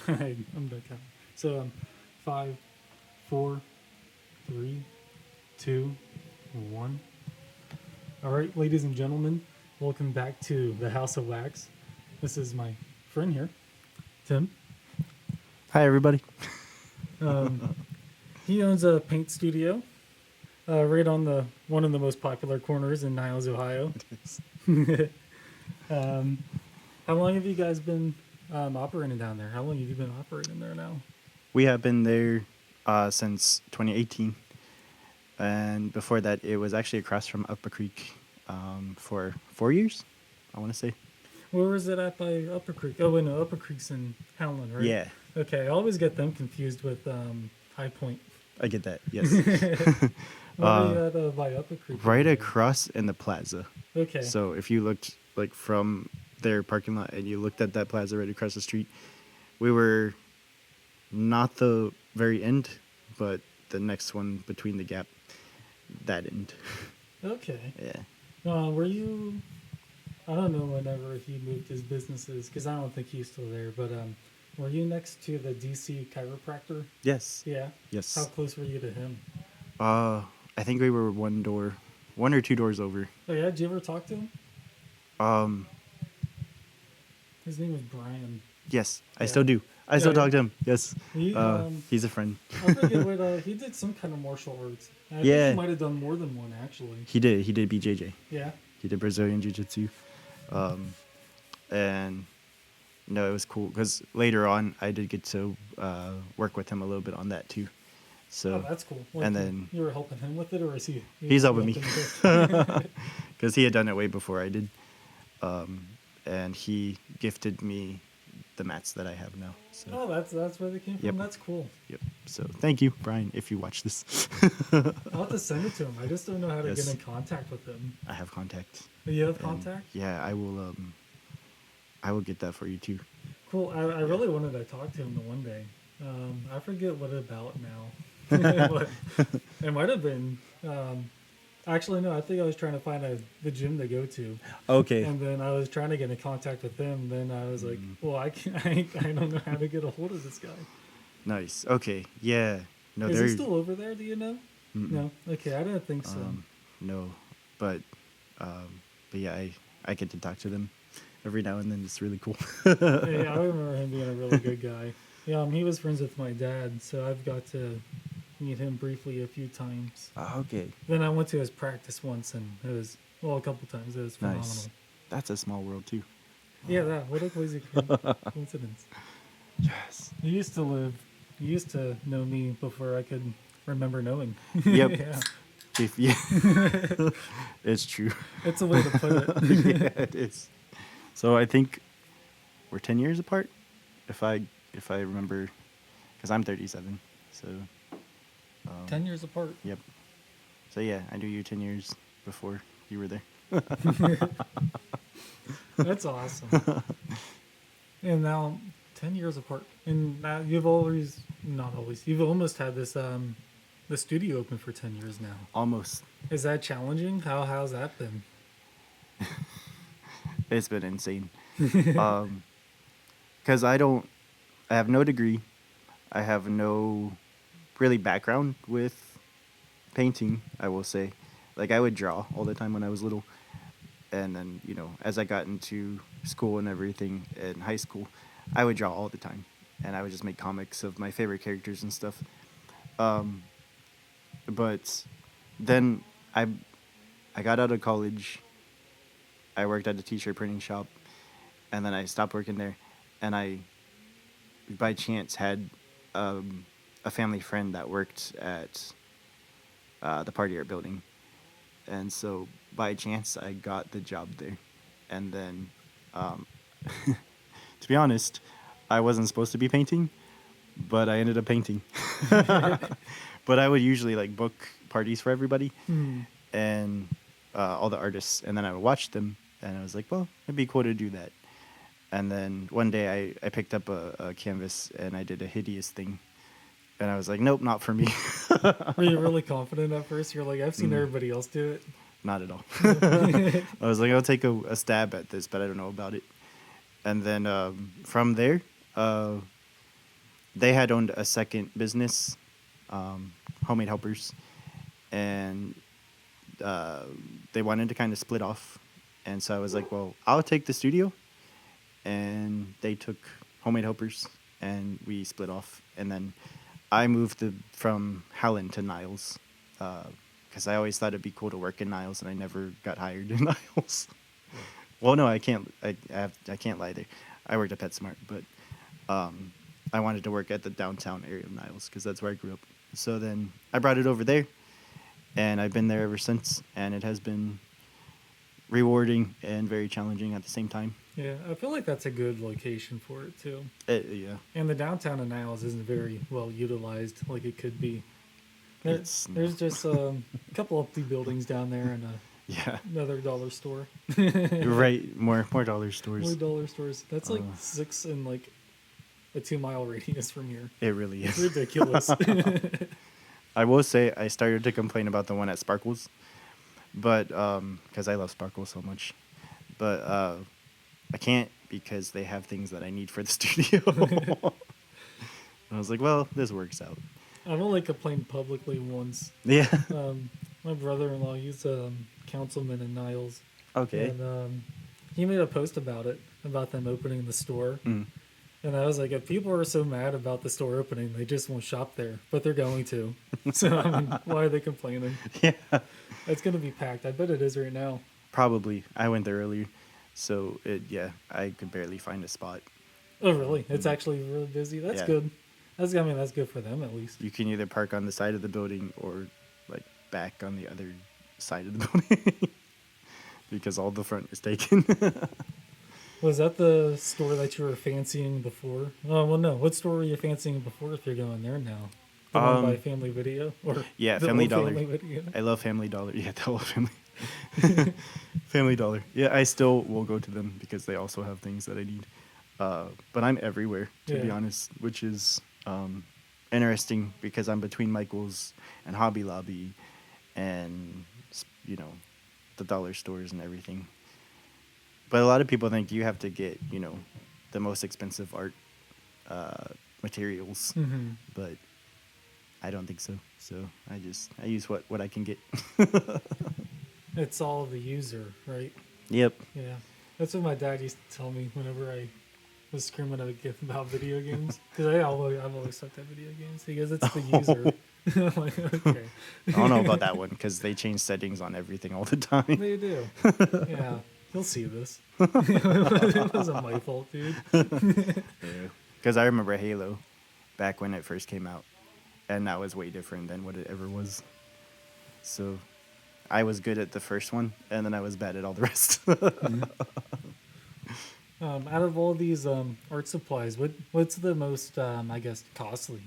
I'm done counting. So, 5, 4, 3, 2, 1. All right, ladies and gentlemen, welcome back to the House of Wax. This is my friend here, Tim. Hi, everybody. He owns a paint studio right on the one of the most popular corners in Niles, Ohio. um, how long have you guys been operating down there? How long have you been operating there now? We have been there since 2018. And before that, it was actually across from Upper Creek for 4 years, I want to say. Where was it at by Upper Creek? Oh, wait, no, Upper Creek's in Howland, right? Yeah, Okay, I always get them confused with High Point. I get that, yes. Where were you at by Upper Creek? Right across in the plaza. Okay. So if you looked like from their parking lot and you looked at that plaza right across the street, we were not the very end, but the next one between the gap, that end. Okay. Yeah. Were you? I don't know whenever he moved his businesses because I don't think he's still there. But were you next to the DC chiropractor? Yes. Yeah. Yes. How close were you to him? I think we were one or two doors over. Oh yeah. Did you ever talk to him? Um, His name was Brian. yes, I Yeah. still do. I still talk to him. Yes. He, He's a friend. I forget what he did some kind of martial arts. I think Yeah. he might have done more than one actually. He did BJJ. Yeah. He did Brazilian jiu-jitsu. And no, it was cool because later on I did get to work with him a little bit on that too. So Oh, that's cool. Like, and then you were helping him with it, or is he? he's helping me with because he had done it way before I did, and he gifted me the mats that I have now. So Oh, that's where they came from. Yep. That's cool. yep. So thank you, Brian, if you watch this. I'll have to send it to him. I just don't know how to Yes. get in contact with him. I have contact. Do you have And contact? yeah, I will. I will get that for you too. Cool. I really wanted to talk to him the one day. I forget what about now. But it might have been. Actually, no. I think I was trying to find the gym to go to, Okay. and then I was trying to get in contact with him. Then I was like, "Well, I can't. I don't know how to get a hold of this guy." Nice. Okay. Yeah. No, Is they're he still over there? Do you know? Mm-mm. No. Okay, I didn't think so. no, but yeah, I get to talk to them every now and then. It's really cool. Yeah, I remember him being a really good guy. Yeah, he was friends with my dad, so I've got to meet him briefly a few times. Okay. Then I went to his practice once, and it was, well, a couple times. It was phenomenal. Nice. That's a small world too. Yeah, what a crazy coincidence. Yes. You used to know me before I could remember knowing. Yep. Yeah, Yeah. It's true. it's a way to put it. Yeah, it is. So I think we're 10 years apart, if I remember, because I'm 37. So 10 years apart. yep. So yeah, I knew you 10 years before you were there. That's awesome. And now 10 years apart. And now you've you've almost had this the studio open for 10 years now. Almost. Is that challenging? How's that been? It's been insane. Because I have no degree. I have no really background with painting, I will say. Like, I would draw all the time when I was little. And then, as I got into school and everything in high school, I would draw all the time. And I would just make comics of my favorite characters and stuff. But then I got out of college. I worked at a t-shirt printing shop. And then I stopped working there. And I, by chance, had a family friend that worked at the party art building. And so, by chance, I got the job there. And then, to be honest, I wasn't supposed to be painting, but I ended up painting. But I would usually, book parties for everybody and all the artists. And then I would watch them. And I was like, well, it'd be cool to do that. And then one day I picked up a canvas and I did a hideous thing. And I was like, nope, not for me. Were you really confident at first? You're like, I've seen everybody else do it. Not at all. I was like, I'll take a stab at this, but I don't know about it. And then from there, they had owned a second business, Homemade Helpers, and they wanted to kind of split off. And so I was like, well, I'll take the studio. And they took Homemade Helpers, and we split off. And then I moved from Howland to Niles, because I always thought it'd be cool to work in Niles, and I never got hired in Niles. Well, no, I can't. I can't lie there. I worked at PetSmart, but I wanted to work at the downtown area of Niles because that's where I grew up. So then I brought it over there, and I've been there ever since. And it has been rewarding and very challenging at the same time. Yeah, I feel like that's a good location for it too. Yeah. And the downtown of Niles isn't very well utilized like it could be. There's just a couple empty buildings down there and Yeah. another dollar store. You're right. More dollar stores. More dollar stores. That's like 6 in like a 2-mile radius from here. It really It's is. ridiculous. I will say I started to complain about the one at Sparkles, but because I love Sparkles so much, but I can't because they have things that I need for the studio. I was like, well, this works out. I've only complained publicly once. Yeah. My brother-in-law, he's a councilman in Niles. Okay. And he made a post about it, about them opening the store. Mm. And I was like, if people are so mad about the store opening, they just won't shop there. But they're going to. So, I mean, why are they complaining? Yeah. It's going to be packed. I bet it is right now. Probably. I went there earlier, so I could barely find a spot. Oh, really? It's actually really busy? That's Yeah. good. That's good for them, at least. You can either park on the side of the building or like back on the other side of the building because all the front is taken. Was that the store that you were fancying before? Oh, well, no. What store were you fancying before if you're going there now? The one by Family Video? Or Yeah, the Family old Dollar. Family Video? I love Family Dollar. Yeah, the whole family. Family Dollar. Yeah, I still will go to them because they also have things that I need. But I'm everywhere, to be Yeah. honest, which is interesting because I'm between Michael's and Hobby Lobby and, the dollar stores and everything. But a lot of people think you have to get, the most expensive art materials. Mm-hmm. But I don't think so. So I use what I can get. It's all the user, right? Yep. Yeah. That's what my dad used to tell me whenever I was screaming about video games. Because I've always sucked at video games. He goes, it's the user. I'm like, okay. I don't know about that one because they change settings on everything all the time. They do. Yeah. He'll see this. It wasn't my fault, dude. Because I remember Halo back when it first came out, and that was way different than what it ever was. So I was good at the first one, and then I was bad at all the rest. Out of all these art supplies, what's the most, costly?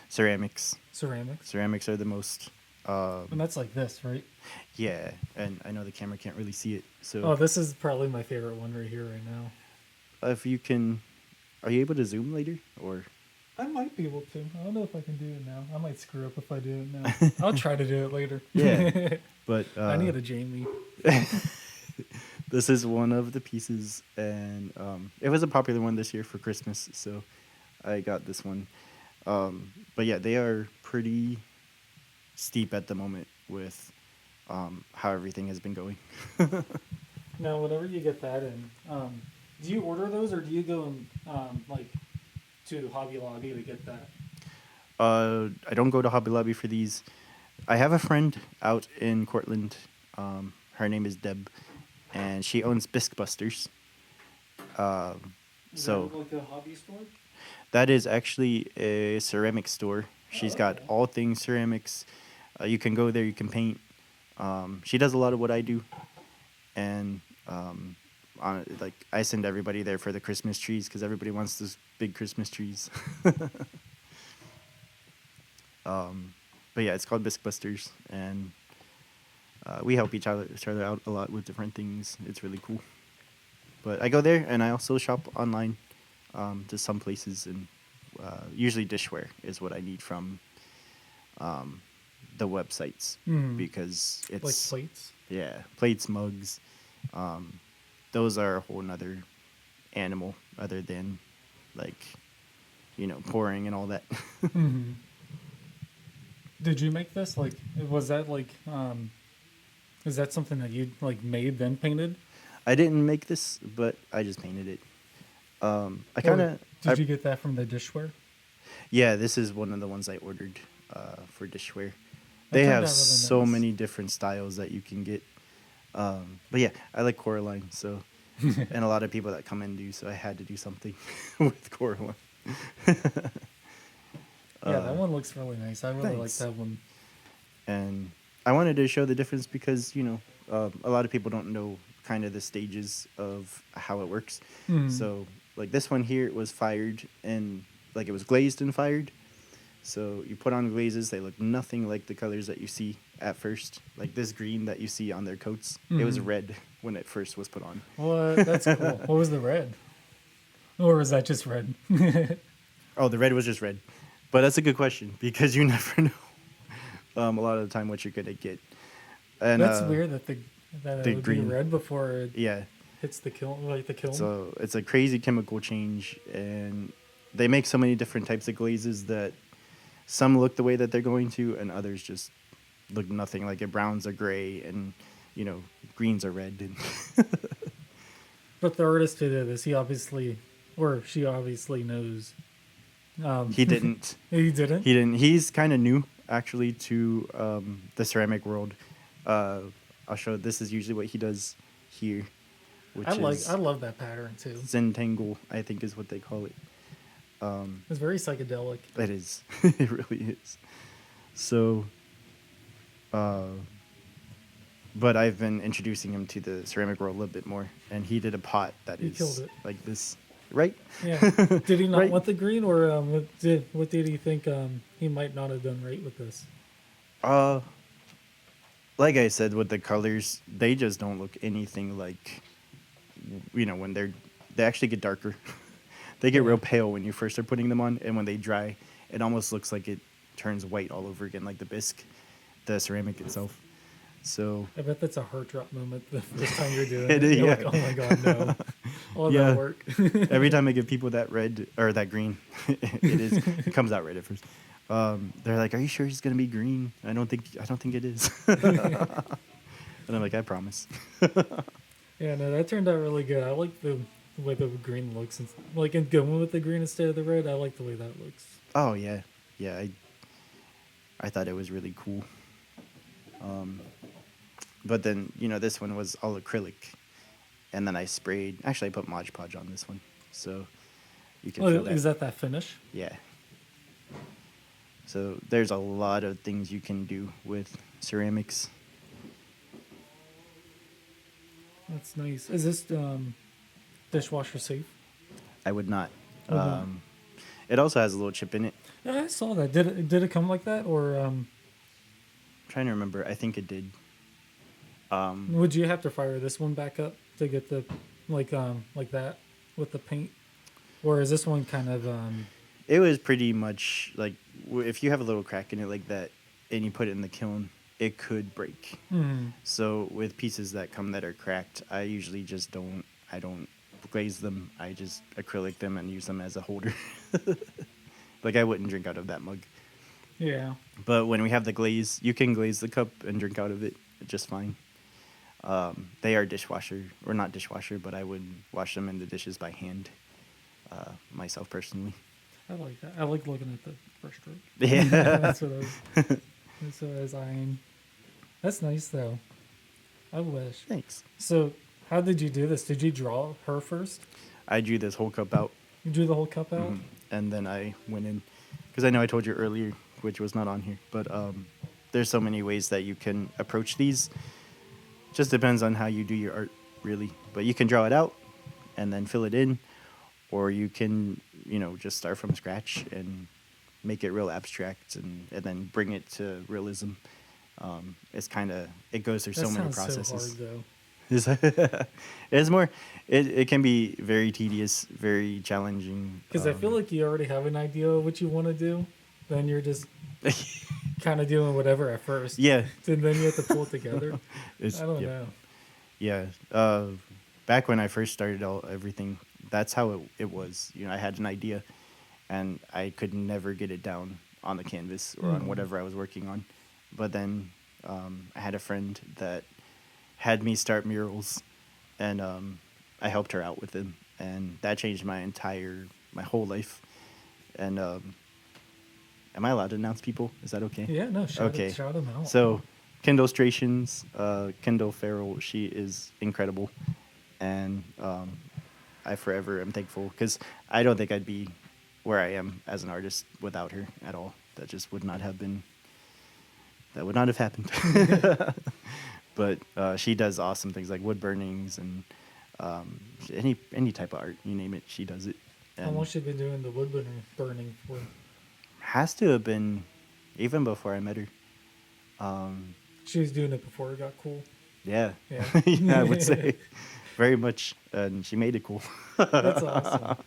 Ceramics. Ceramics? Ceramics are the most. And that's like this, right? Yeah, and I know the camera can't really see it. So Oh, this is probably my favorite one right here, right now. if you can, are you able to zoom later or? I might be able to. I don't know if I can do it now. I might screw up if I do it now. I'll try to do it later. Yeah, but I need a Jamie. This is one of the pieces, and it was a popular one this year for Christmas, so I got this one. But yeah, they are pretty steep at the moment with how everything has been going. Now, whenever you get that in, do you order those or do you go to Hobby Lobby to get that? I don't go to Hobby Lobby for these. I have a friend out in Cortland. Her name is Deb, and she owns Bisque Busters. Is that like a hobby store? That is actually a ceramic store. She's got okay. all things ceramics. You can go there, you can paint. She does a lot of what I do. And I send everybody there for the Christmas trees because everybody wants those big Christmas trees. But yeah, it's called Bisque Busters, and we help each other out a lot with different things. It's really cool. But I go there, and I also shop online to some places, and usually dishware is what I need from the websites because it's Like plates? Yeah, plates, mugs. Those are a whole nother animal other than like pouring and all that. Hmm. Did you make this? Like, was that like, is that something that you like made then painted? I didn't make this, but I just painted it. I kind Or of, did you get that from the dishware? yeah, this is one of the ones I ordered for dishware. That They turned have out really so nice. many different styles that you can get. But yeah, I like Coraline, so and a lot of people that come in do, so I had to do something with Coraline. Yeah, that one looks really nice. I really like Thanks. that one. And I wanted to show the difference because a lot of people don't know kind of the stages of how it works. Mhm. So like this one here, it was fired and like it was glazed and fired. So you put on glazes, they look nothing like the colors that you see at first. Like this green that you see on their coats, it was Mhm. red when it first was put on. What? That's cool. What was the red? Or was that just red? Oh, the red was just red. But that's a good question because you never know a lot of the time what you're gonna get. And That's weird that it the would be green, red before it yeah. hits the kiln, like the kiln. So it's a crazy chemical change, and they make so many different types of glazes that some look the way that they're going to, and others just look nothing like it. Browns are gray, and greens are red. And But the artist who did this, he obviously, or she obviously knows. he didn't. He didn't. He didn't. He's kind of new actually to the ceramic world. I'll show. This is usually what he does here, which I is love that pattern too. Zentangle, I think is what they call it. It's very psychedelic. It is. It really is. So, but I've been introducing him to the ceramic world a little bit more, and he did a pot that He is killed it. like this, right? Yeah. Did he not Right. want the green, or what did he think he might not have done right with this? Uh, like I said, with the colors, they just don't look anything like, when they actually get darker. They get Yeah. real pale when you first are putting them on, and when they dry, it almost looks like it turns white all over again, like the bisque, the ceramic itself. So I bet that's a heart drop moment the first time you're doing It it. is, You're yeah. like, oh my god, no. All Yeah. that work. every time I give people that red or that green, it comes out red at first. They're like, "Are you sure it's gonna be green?" I don't think it is. And I'm like, "I promise." Yeah, no, that turned out really good. I like the way the green looks. And, like, in going with the green instead of the red, I like the way that looks. Oh yeah, yeah. I thought it was really cool. But then this one was all acrylic, and then I sprayed. Actually, I put Mod Podge on this one, so you can Oh, feel that. is that finish? Yeah. So there's a lot of things you can do with ceramics. That's nice. Is this dishwasher safe? I would not. Would not. It also has a little chip in it. Yeah, I saw that. Did it come like that, or I'm trying to remember. I think it did. would you have to fire this one back up to get the like that with the paint, or is this one kind of It was pretty much like if you have a little crack in it like that, and you put it in the kiln, it could break. So with pieces that come that are cracked, I usually just don't. I don't glaze them. I just acrylic them and use them as a holder. Like I wouldn't drink out of that mug. yeah? But when we have the glaze, you can glaze the cup and drink out of it just fine. They are dishwasher, or not dishwasher, but I would wash them in the dishes by hand, myself personally. I like that. I like looking at the brush stroke. Yeah. That's what I was eyeing. That's nice though. I wish. Thanks. So, how did you do this? Did you draw her first? I drew this whole cup out, You drew the whole cup out? and then I went in, because I know I told you earlier, which was not on here, but there's so many ways that you can approach these. Just depends on how you do your art, really. But you can draw it out and then fill it in, or you can, just start from scratch and make it real abstract and then bring it to realism. It goes through That so many sounds processes. so hard though. It's more, it can be very tedious, very challenging. Because I feel like you already have an idea of what you want to do. Then you're just kind of doing whatever at first. Yeah. And then you have to pull it together. I don't yeah. know. Yeah. Back when I first started everything, that's how it was. I had an idea, and I could never get it down on the canvas or on whatever I was working on. But then I had a friend that had me start murals, and I helped her out with them, and that changed my whole life. And am I allowed to announce people? Is that okay? Yeah, no, shout them out. So, Kendall Strations, Kendall Farrell, she is incredible, and I forever am thankful because I don't think I'd be where I am as an artist without her at all. That just would not have been. That would not have happened. But she does awesome things like wood burnings and any type of art, you name it, she does it. How long has she been doing the wood burning for? Has to have been even before I met her. She was doing it before it got cool. Yeah. Yeah. Yeah, I would say very much, and she made it cool. That's awesome.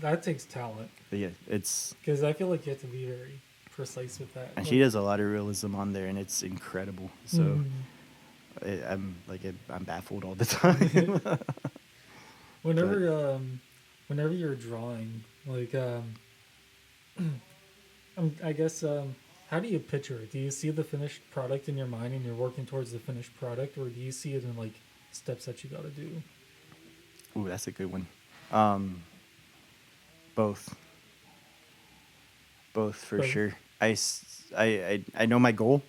That takes talent. But yeah, it's because I feel like you have to be very precise with that. and she does a lot of realism on there, and it's incredible. So I'm baffled all the time. Whenever you're drawing, like I guess how do you picture it? Do you see the finished product in your mind and you're working towards the finished product, or do you see it in like steps that you got to do? Ooh, that's a good one. Both for sure. I know my goal.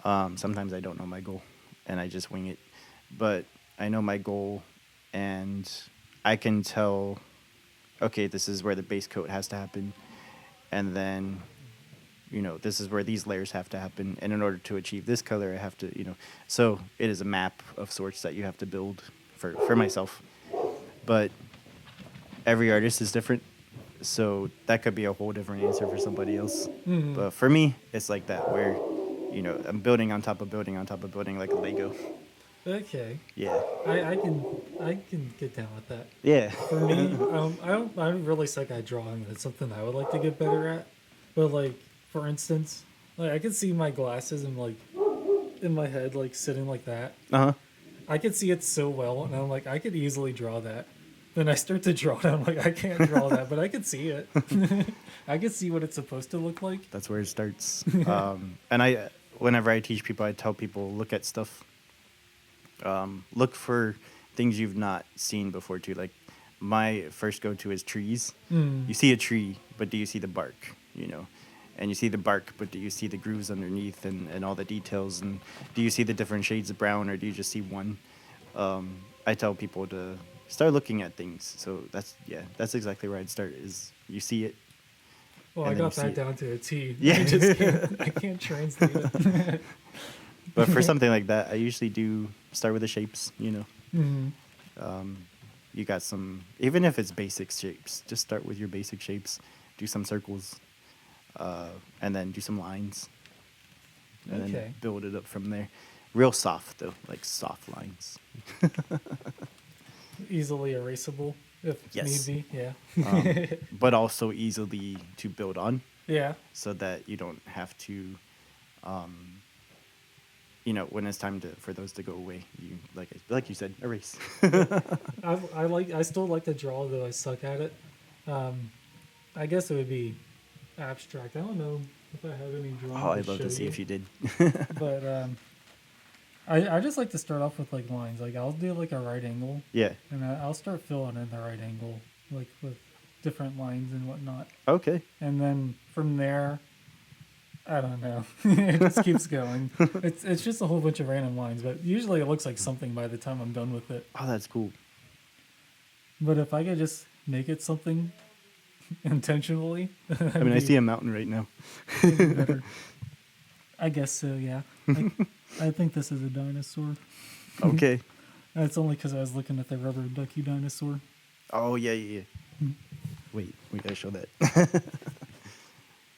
Sometimes I don't know my goal, and I just wing it. But I know my goal, and I can tell, okay, this is where the base coat has to happen, and then, this is where these layers have to happen, and in order to achieve this color, I have to, so it is a map of sorts that you have to build for myself. But every artist is different, so that could be a whole different answer for somebody else. But for me, it's like that, where, I'm building on top of building on top of building like a Lego. Okay. Yeah. I can get down with that. Yeah. For me, I'm really suck at drawing, and it's something I would like to get better at. But like, for instance, like I can see my glasses and like in my head, like sitting like that. I could see it so well, and I'm like, I could easily draw that. Then I start to draw it, I'm like, I can't draw that, but I could see it. I could see what it's supposed to look like. That's where it starts. And whenever I teach people, I tell people, look at stuff. Look for things you've not seen before too. Like my first go-to is trees. You see a tree, but do you see the bark? And you see the bark, but do you see the grooves underneath and all the details? And do you see the different shades of brown, or do you just see one? I tell people to start looking at things. So that's exactly where I'd start. Is you see it. Well, I got that down to a T. Yeah. I can't translate it. But for something like that, I usually do start with the shapes. You got some, even if it's basic shapes, just start with your basic shapes. Do some circles, and then do some lines, and then build it up from there. Real soft though, like soft lines. Easily erasable if need be. Yeah. But also easily to build on. Yeah. So that you don't have to, when it's time for those to go away, you like you said, erase. I still like to draw, though I suck at it. I guess it would be abstract. I don't know if I have any drawings. Oh, I'd love to see if you did. But I just like to start off with like lines. Like I'll do like a right angle. Yeah. And I'll start filling in the right angle, like with different lines and whatnot. Okay. And then from there, I don't know. It just keeps going. It's just a whole bunch of random lines, but usually it looks like something by the time I'm done with it. Oh, that's cool. But if I could just make it something intentionally. I see a mountain right now. Better. I guess so, yeah. I think this is a dinosaur. Okay. That's only because I was looking at the rubber ducky dinosaur. Oh, yeah. Wait, we gotta show that.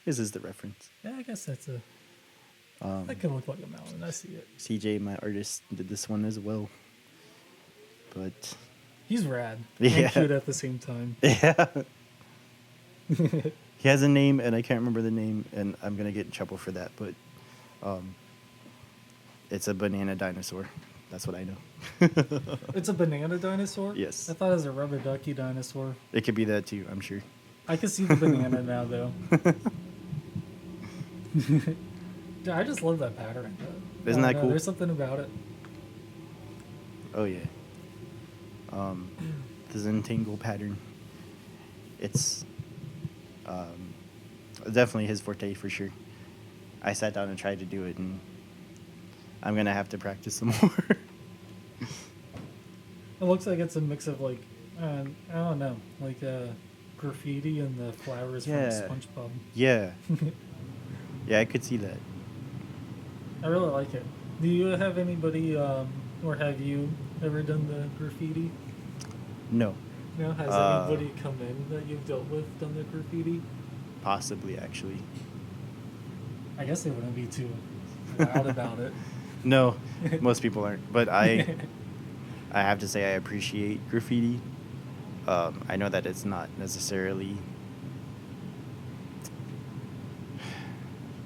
This is the reference. Yeah, I guess that's that can look like a mountain. I see it. CJ, my artist, did this one as well. But he's rad. Yeah. And cute at the same time. Yeah. He has a name, and I can't remember the name, and I'm gonna get in trouble for that. But it's a banana dinosaur. That's what I know. It's a banana dinosaur? Yes. I thought it was a rubber ducky dinosaur. It could be that too, I'm sure. I can see the banana now, though. Dude, I just love that pattern. I Isn't don't that know, cool? there's something about it. Oh yeah. The Zentangle pattern. It's definitely his forte for sure. I sat down and tried to do it, and I'm gonna have to practice some more. It looks like it's a mix of like, I don't know, like graffiti and the flowers Yeah. from SpongeBob. Yeah. Yeah, I could see that. I really like it. Do you have anybody, or have you ever done the graffiti? No. No, has anybody come in that you've dealt with done the graffiti? Possibly, actually. I guess they wouldn't be too loud about it. No, most people aren't. But I have to say I appreciate graffiti. I know that it's not necessarily,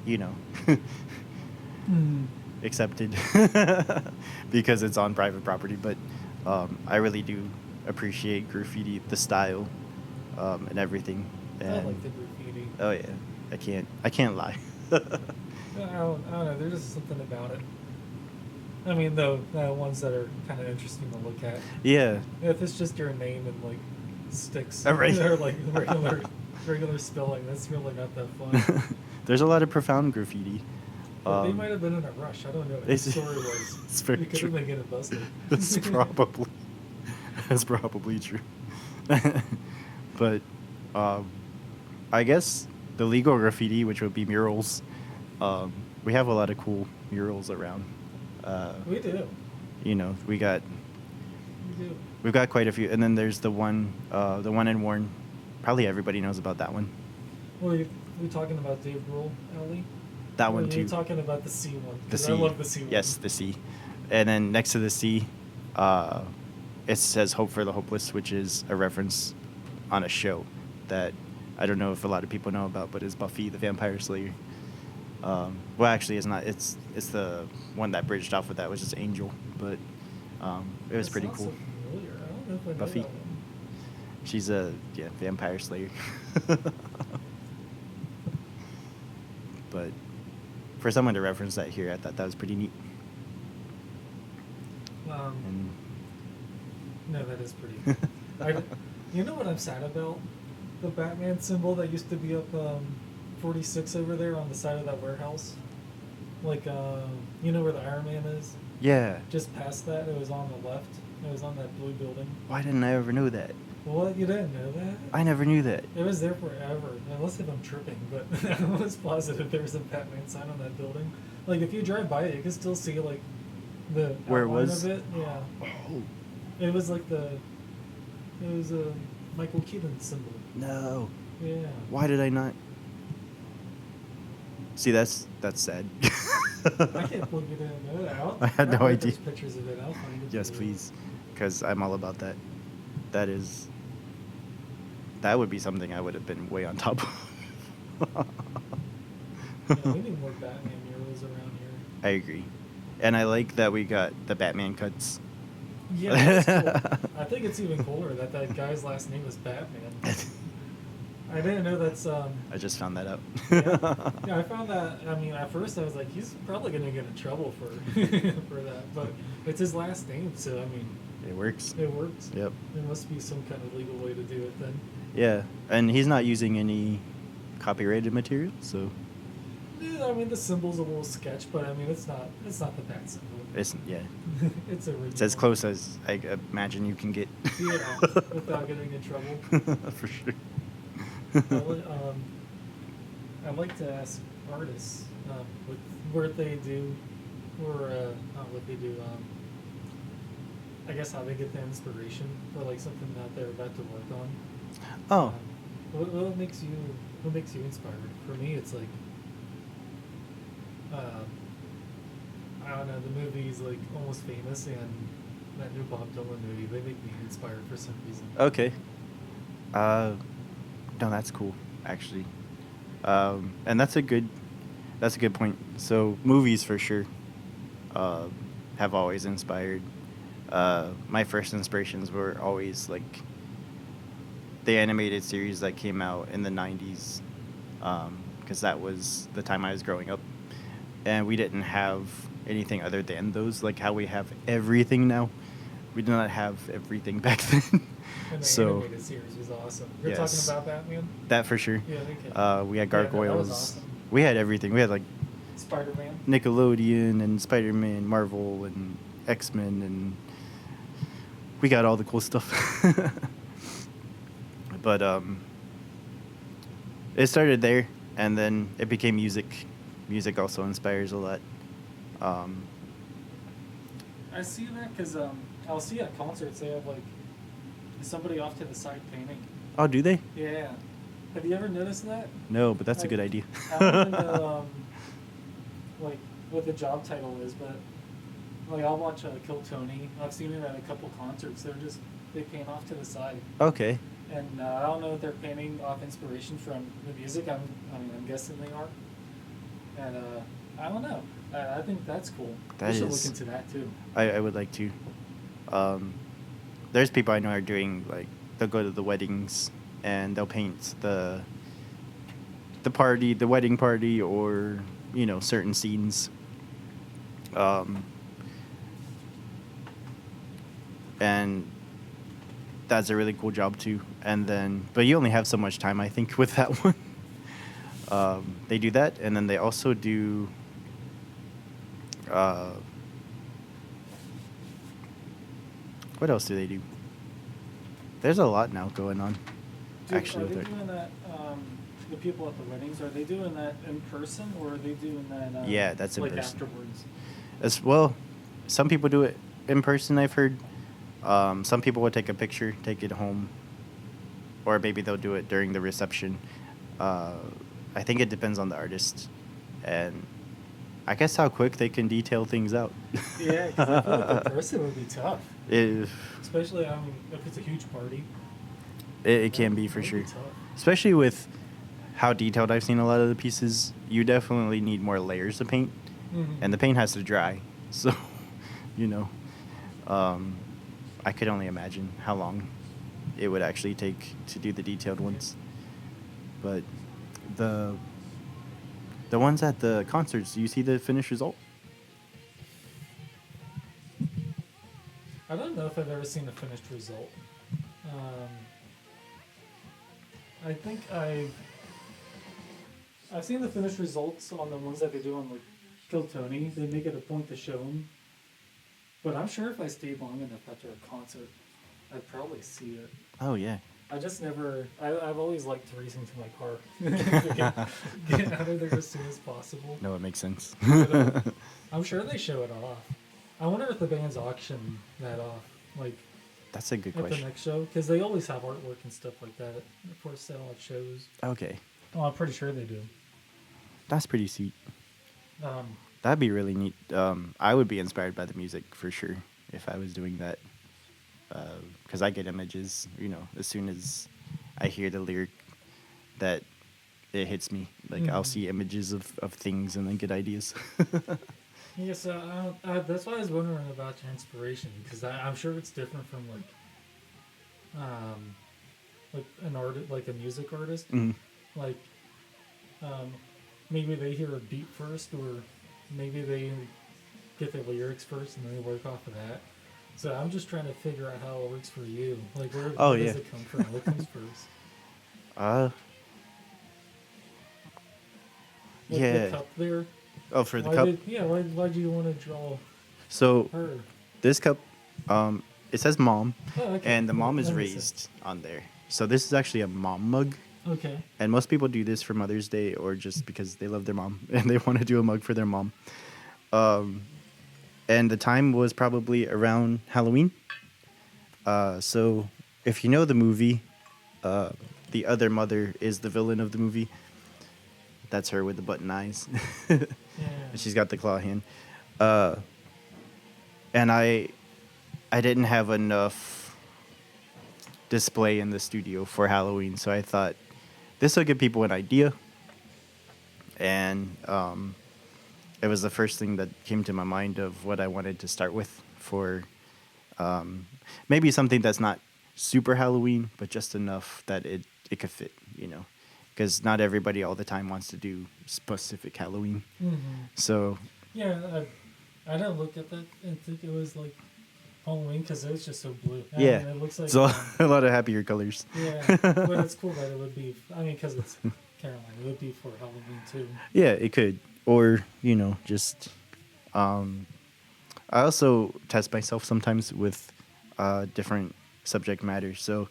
you know, Mm. accepted because it's on private property. But I really do appreciate graffiti, the style, and everything. I And like the graffiti. oh yeah, I can't lie. I don't know. There's just something about it. I mean, the ones that are kind of interesting to look at. Yeah. If it's just your name and like sticks, Right. or like regular spelling, that's really not that fun. There's a lot of profound graffiti. But they might have been in a rush. I don't know what the It's- story was. it's very Because true. they get it busted. That's probably true. But I guess the legal graffiti, which would be murals, we have a lot of cool murals around. We do. You know, We do. we've got quite a few, and then there's the one in Warren. Probably everybody knows about that one. Well, we talking about Dave Grohl, Ellie? That Or one are too. you talking about the C one? The 'Cause C. I love the C one. Yes, the C. And then next to the C, it says "Hope for the Hopeless," which is a reference on a show that I don't know if a lot of people know about, but is Buffy the Vampire Slayer. Well, actually, it's not. It's the one that bridged off with that, which is Angel. But it was That pretty sounds cool. so familiar. I don't know if I know Buffy. that one. She's a vampire slayer. But for someone to reference that here, I thought that was pretty neat. And No, that is pretty. You know what I'm sad about? The Batman symbol that used to be up 46 over there on the side of that warehouse. Like, you know where the Iron Man is? yeah, Just past that, it was on the left. It was on that blue building. why didn't I ever know that? What? You didn't know that? I never knew that. It was there forever. Unless if I'm tripping, but I was positive there was a Batman sign on that building. Like, if you drive by it, you can still see, like, the Where it outline was? of it. Yeah. Oh It was like it was a Michael Keaton symbol. no! Yeah. Why did I not? See, that's sad. I can't believe you didn't know that. I had no bet idea. there's pictures of it. I'll find it. Yes, for you. please, because I'm all about that. That would be something I would have been way on top of. Yeah, we need more Batman murals around here. I agree. And I like that we got the Batman cuts. Yeah, that's cool. I think it's even cooler that guy's last name is Batman. I didn't know that's. I just found that out. Yeah, I found that. I mean, at first I was like, he's probably gonna get in trouble for for that, but it's his last name, so I mean, It works. it works. Yep. There must be some kind of legal way to do it then. Yeah, and he's not using any copyrighted material, so Yeah, I mean, the symbol's a little sketch, but I mean, it's not the bat symbol. it's It's original. it's as close as I imagine you can get. Yeah, without getting in trouble. For sure. I'd like to ask artists what they do, or not what they do. I guess how they get the inspiration for like something that they're about to work on. Oh, What makes you inspired? For me, it's like I don't know, the movies like Almost Famous and that new Bob Dylan movie. They make me inspired for some reason. okay. No, that's cool, actually. And that's a good point. So movies for sure have always inspired. My first inspirations were always like the animated series that came out in the 90s, because that was the time I was growing up. And we didn't have anything other than those, like how we have everything now. We did not have everything back then. And the So, animated series was awesome. You're talking yes, about Batman? that for sure. Yeah, okay. We had Yeah, no, that was gargoyles. awesome. We had everything. We had like Spider-Man. Nickelodeon and Spider-Man, Marvel and X-Men, and we got all the cool stuff. But it started there, and then it became music. Music also inspires a lot. Um, I see that because I'll see at concerts they have like somebody off to the side painting. oh, do they? Yeah. Have you ever noticed that? No, but that's a Like, good idea. I don't even know like what the job title is, but like I'll watch Kill Tony. I've seen it at a couple concerts. They paint off to the side, Okay. and I don't know if they're painting off inspiration from the music. I'm guessing they are, and I don't know. I think that's cool. That we should is- look into that too. I would like to. There's people I know are doing, like, they'll go to the weddings and they'll paint the party, the wedding party, or certain scenes. And that's a really cool job too. And then, but you only have so much time, I think, with that one. They do that, and then they also do. What else do they do? There's a lot now going on. Actually, are they with it. doing that? The people at the weddings, are they doing that in person or are they doing that? Yeah, that's in like person. afterwards. As well, some people do it in person, I've heard. Some people will take a picture, take it home, or maybe they'll do it during the reception. I think it depends on the artist, and I guess how quick they can detail things out. Yeah, because I feel like in person would be tough, It, especially if it's a huge party. it can be for That sure, would be tough. especially with how detailed I've seen a lot of the pieces. You definitely need more layers of paint, Mhm. and the paint has to dry. So, you know, I could only imagine how long it would actually take to do the detailed ones. But the ones at the concerts, do you see the finished result? I don't know if I've ever seen a finished result. I think I've seen the finished results on the ones that they do on like Kill Tony. They make it a point to show them. But I'm sure if I stayed long enough after a concert, I'd probably see it. Oh yeah. I just never. I've always liked racing to my car, get out of there as soon as possible. No, it makes sense. But, I'm sure they show it off. I wonder if the bands auction that off, like That's a good at the question. next show, because they always have artwork and stuff like that for sale at shows. Okay, Oh, I'm pretty sure they do. that's pretty sweet. Um, That'd be really neat. I would be inspired by the music for sure if I was doing that. Because I get images, as soon as I hear the lyric, that it hits me. Like, I'll Mhm. see images of things and then get ideas. yeah, so that's why I was wondering about your inspiration, because I'm sure it's different from like an artist, like a music artist. Mhm. Like, maybe they hear a beat first, or maybe they get the lyrics first and then they work off of that. So I'm just trying to figure out how it works for you. Like, where Oh, does yeah. it come from? What comes first? Like Yeah. the cup there. Oh, for the Why cup. why'd you want to draw So her? this cup, it says mom, Oh, okay. and the mom That is makes raised sense. on there. So this is actually a mom mug. Okay. And most people do this for Mother's Day or just because they love their mom and they want to do a mug for their mom. And the time was probably around Halloween. So if you know the movie, the other mother is the villain of the movie. That's her with the button eyes. Yeah. And she's got the claw hand. And I didn't have enough display in the studio for Halloween, so I thought this will give people an idea. And it was the first thing that came to my mind of what I wanted to start with for maybe something that's not super Halloween, but just enough that it could fit, because not everybody all the time wants to do specific Halloween. Mm-hmm. So Yeah, I didn't look at that and think it was like Halloween because it was just so blue. I yeah, mean, it looks like it's a lot of happier colors. yeah, but it's cool that it would be. I mean, because it's Carolina, it would be for Halloween too. Yeah, it could, or just. I also test myself sometimes with different subject matter. So,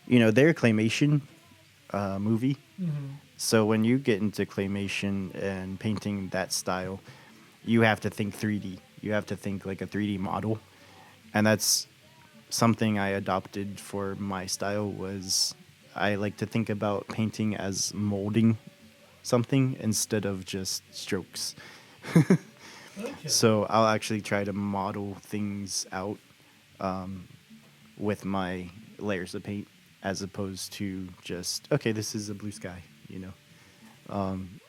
they're a claymation movie. Mm-hmm. So when you get into claymation and painting that style, you have to think 3D. You have to think like a 3D model, and that's something I adopted for my style. Was I like to think about painting as molding something instead of just strokes. Okay. So I'll actually try to model things out with my layers of paint as opposed to just, okay, this is a blue sky.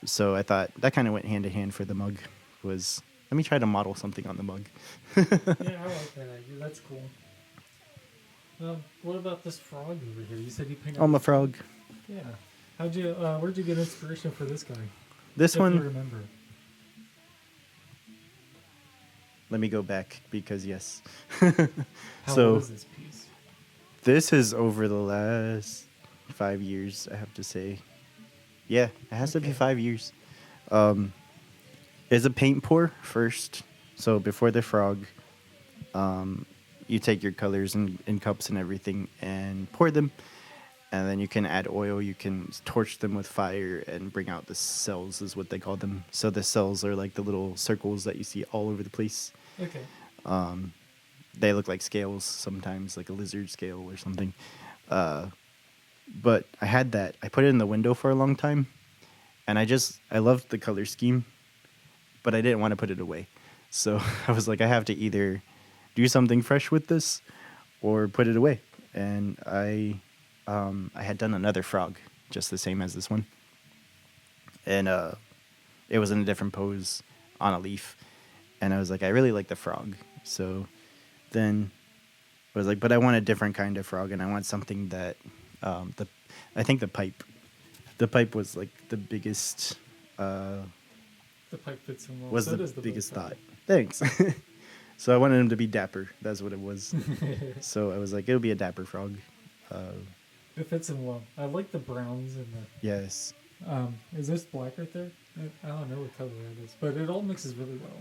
So I thought that kind of went hand in hand for the mug. Was let me try to model something on the mug. Yeah, I like that idea. That's cool. What about this frog over here? You said you painted. I'm a this frog. Yeah. Where'd you get inspiration for this guy? This If you one, remember. let me go back because yes. How So old is this piece? this is over the last 5 years, I have to say. Yeah, it has to be Okay. 5 years. Is a paint pour first. So before the frog, you take your colors in cups and everything and pour them. And then you can add oil. You can torch them with fire and bring out the cells, is what they call them. So the cells are like the little circles that you see all over the place. Okay. They look like scales sometimes, like a lizard scale or something. But I had that. I put it in the window for a long time. And I loved the color scheme, but I didn't want to put it away. So I was like, I have to either do something fresh with this or put it away. And I had done another frog, just the same as this one. And it was in a different pose on a leaf. And I was like, I really like the frog. So then I was like, but I want a different kind of frog, and I want something that I think the pipe was like the biggest The pipe fits in well. was So the does the biggest bow tie. thought. Thanks. So I wanted him to be dapper. That's what it was. So I was like, it'll be a dapper frog. It fits in well. I like the browns and Yes. the. Is this black right there? I don't know what color that is, but it all mixes really well.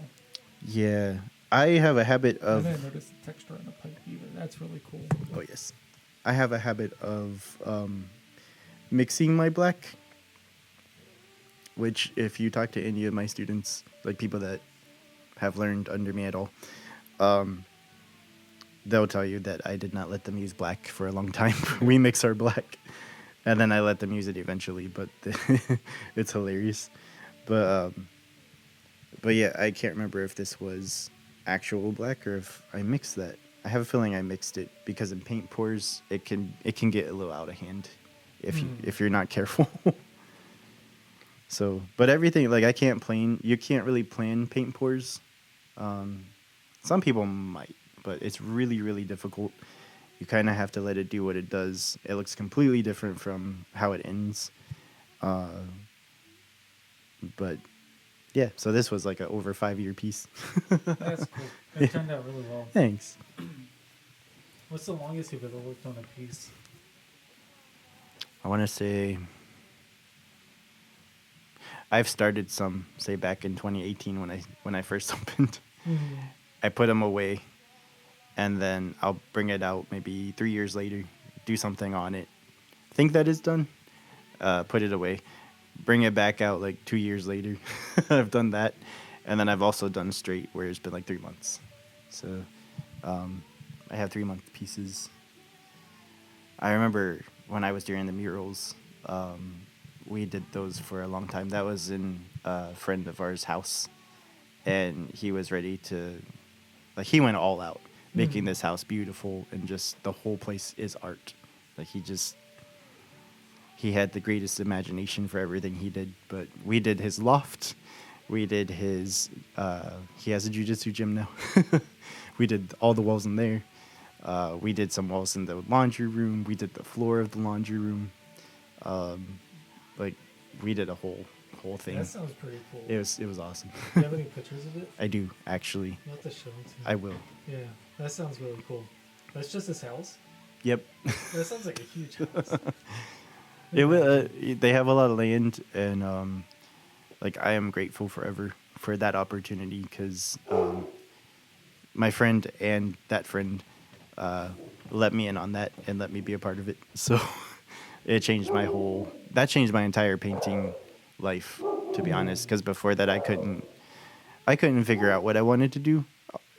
Yeah. I have a habit I of. didn't notice the texture on the pipe either. That's really cool. Oh yes. I have a habit of mixing my black, which if you talk to any of my students, like people that have learned under me at all, they'll tell you that I did not let them use black for a long time. We mix our black, and then I let them use it eventually. But it's hilarious. But yeah, I can't remember if this was actual black or if I mixed that. I have a feeling I mixed it because in paint pours it can get a little out of hand if you're not careful. So, but everything, like you can't really plan paint pours. Some people might, but it's really, really difficult. You kind of have to let it do what it does. It looks completely different from how it ends. But yeah, so this was like a over 5 year piece. That's cool. It turned out really well. Thanks. What's the longest you've ever worked on a piece? I want to say I've started some, say back in 2018 when I first opened. Mm-hmm. I put them away, and then I'll bring it out maybe 3 years later, do something on it, think that it's done, put it away, bring it back out like 2 years later. I've done that, and then I've also done straight where it's been like 3 months. So I have 3 month pieces. I remember when I was doing the murals, we did those for a long time. That was in a friend of ours' house, and he was ready to, like, he went all out, making this house beautiful, and just the whole place is art. Like, he had the greatest imagination for everything he did. But we did his loft, we did his, he has a jiu-jitsu gym now. We did all the walls in there. We did some walls in the laundry room. We did the floor of the laundry room. Like we did a whole thing. That sounds pretty cool. It was awesome. Do you have any pictures of it? I do actually. You have to show them to me. I will. Yeah, that sounds really cool. That's just his house? Yep. That sounds like a huge house. It will. They have a lot of land, and like I am grateful forever for that opportunity because my friend and that friend let me in on that and let me be a part of it. So it changed that changed my entire painting life, to be honest. Because before that, I couldn't figure out what I wanted to do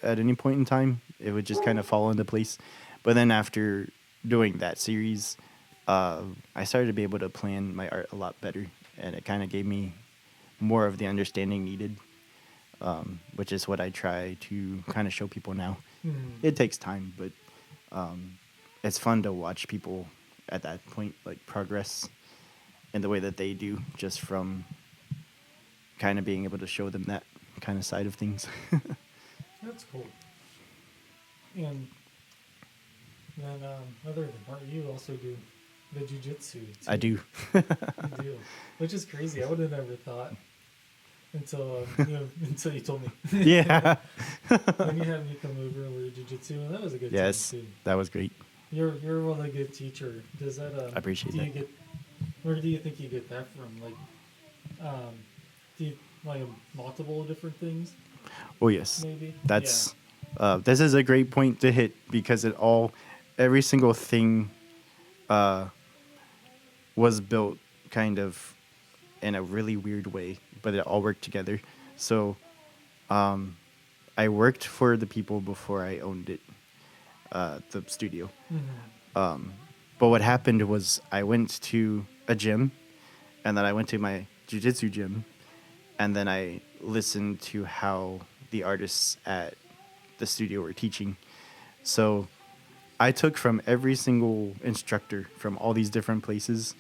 at any point in time. It would just kind of fall into place. But then after doing that series, I started to be able to plan my art a lot better, and it kind of gave me more of the understanding needed, which is what I try to kind of show people now. It takes time, but it's fun to watch people at that point like progress in the way that they do, just from kind of being able to show them that kind of side of things. That's cool. And then, other than art, you also do the jiu-jitsu. I do. You do, which is crazy. I would have never thought until until you told me. Yeah. Then you had me come over and learn jiu-jitsu, and that was a good Yes, time too. that was great. You're a really good teacher. Does that? I appreciate do that. You get, where do you think you get that from? Like, do you like multiple different things? Oh yes, Maybe. that's. This is a great point to hit because every single thing, was built kind of in a really weird way, but it all worked together. So, I worked for the people before I owned it, the studio. Mm-hmm. But what happened was I went to a gym, and then I went to my jiu-jitsu gym, and then I listened to how the artists at the studio were teaching. So I took from every single instructor from all these different places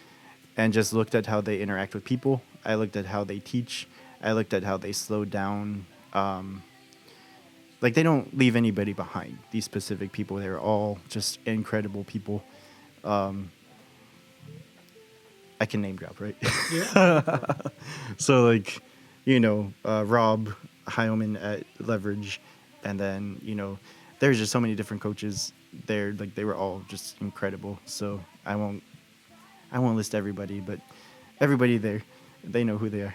and just looked at how they interact with people. I looked at how they teach. I looked at how they slow down. Like they don't leave anybody behind, these specific people. They're all just incredible people. I can name drop, right? Yeah. So like, Rob Heilman at Leverage, and then there's just so many different coaches there. Like they were all just incredible. So I won't list everybody, but everybody there, they know who they are.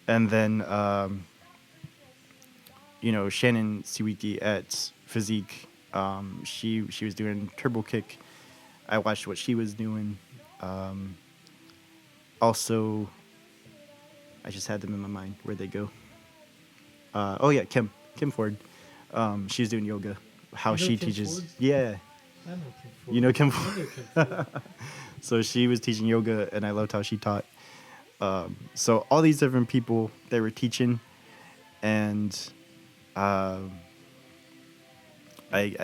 And then Shannon Siwiki at Physique, she was doing turbo kick. I watched what she was doing. Also, I just had them in my mind. Where'd they go? Oh yeah, Kim Ford. She's doing yoga. How You know she Kim teaches. Ford? Yeah. I know Kim Ford. You know Kim I Ford? know Kim Ford. So she was teaching yoga, and I loved how she taught. So all these different people, they were teaching, and I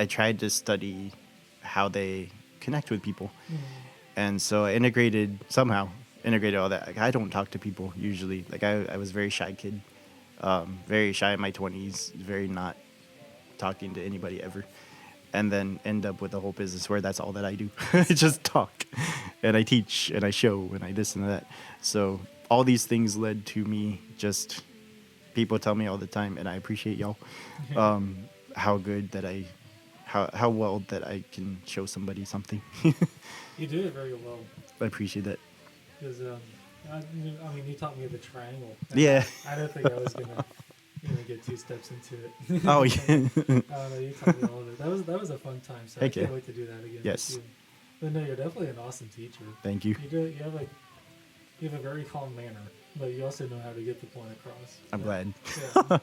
tried to study how they connect with people. And so I somehow integrated all that. Like, I don't talk to people usually. Like I was a very shy kid, very shy in my 20s, very not talking to anybody ever. And then end up with a whole business where that's all that I do. I just talk, and I teach, and I show, and I this and that. So all these things led to me just, people tell me all the time, and I appreciate y'all, how well that I can show somebody something. You do it very well. I appreciate that. Because I mean, you taught me the triangle. Yeah. I don't think I was gonna get 2 steps into it. Oh yeah. I don't know. You taught me all of it. That was a fun time. So Heck I can't yeah. wait to do that again. Yes. With you. But no, you're definitely an awesome teacher. Thank you. You have a very calm manner, but you also know how to get the point across. I'm glad. Yeah.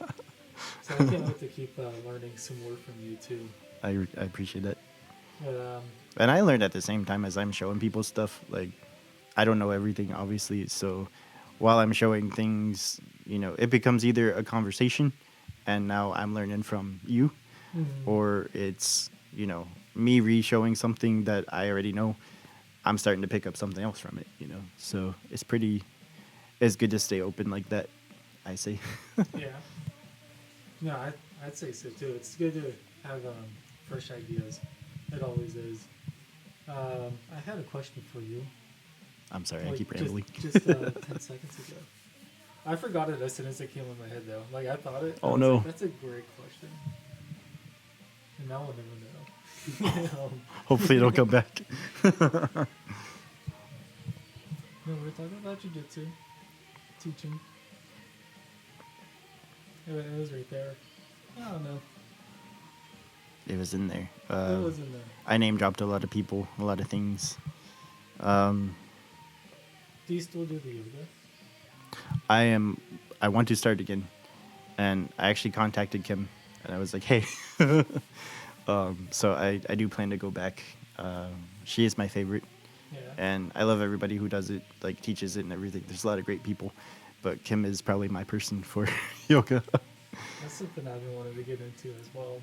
So I can't wait to keep learning some more from you too. I appreciate that. But And I learned at the same time as I'm showing people stuff. Like, I don't know everything, obviously. So while I'm showing things, it becomes either a conversation, and now I'm learning from you, or it's, me re-showing something that I already know. I'm starting to pick up something else from it, So it's good to stay open like that, I say. yeah. No, I'd say so too. It's good to have fresh ideas. It always is. I had a question for you. I'm sorry, I Like keep rambling. just 10 seconds ago. I forgot it as soon as it came in my head, though. Like I thought it. I Oh was no. like, that's a great question. And now I'll never know. Hopefully it'll come back. No, we're talking about jiu-jitsu, teaching. It was right there. I don't know. It was in there. It was in there. I name dropped a lot of people, a lot of things. Do you still do the yoga? I want to start again, and I actually contacted Kim, and I was like, hey. So I do plan to go back. She is my favorite, Yeah. and I love everybody who does it, like teaches it and everything. There's a lot of great people, but Kim is probably my person for yoga. That's something I've been wanting to get into as well.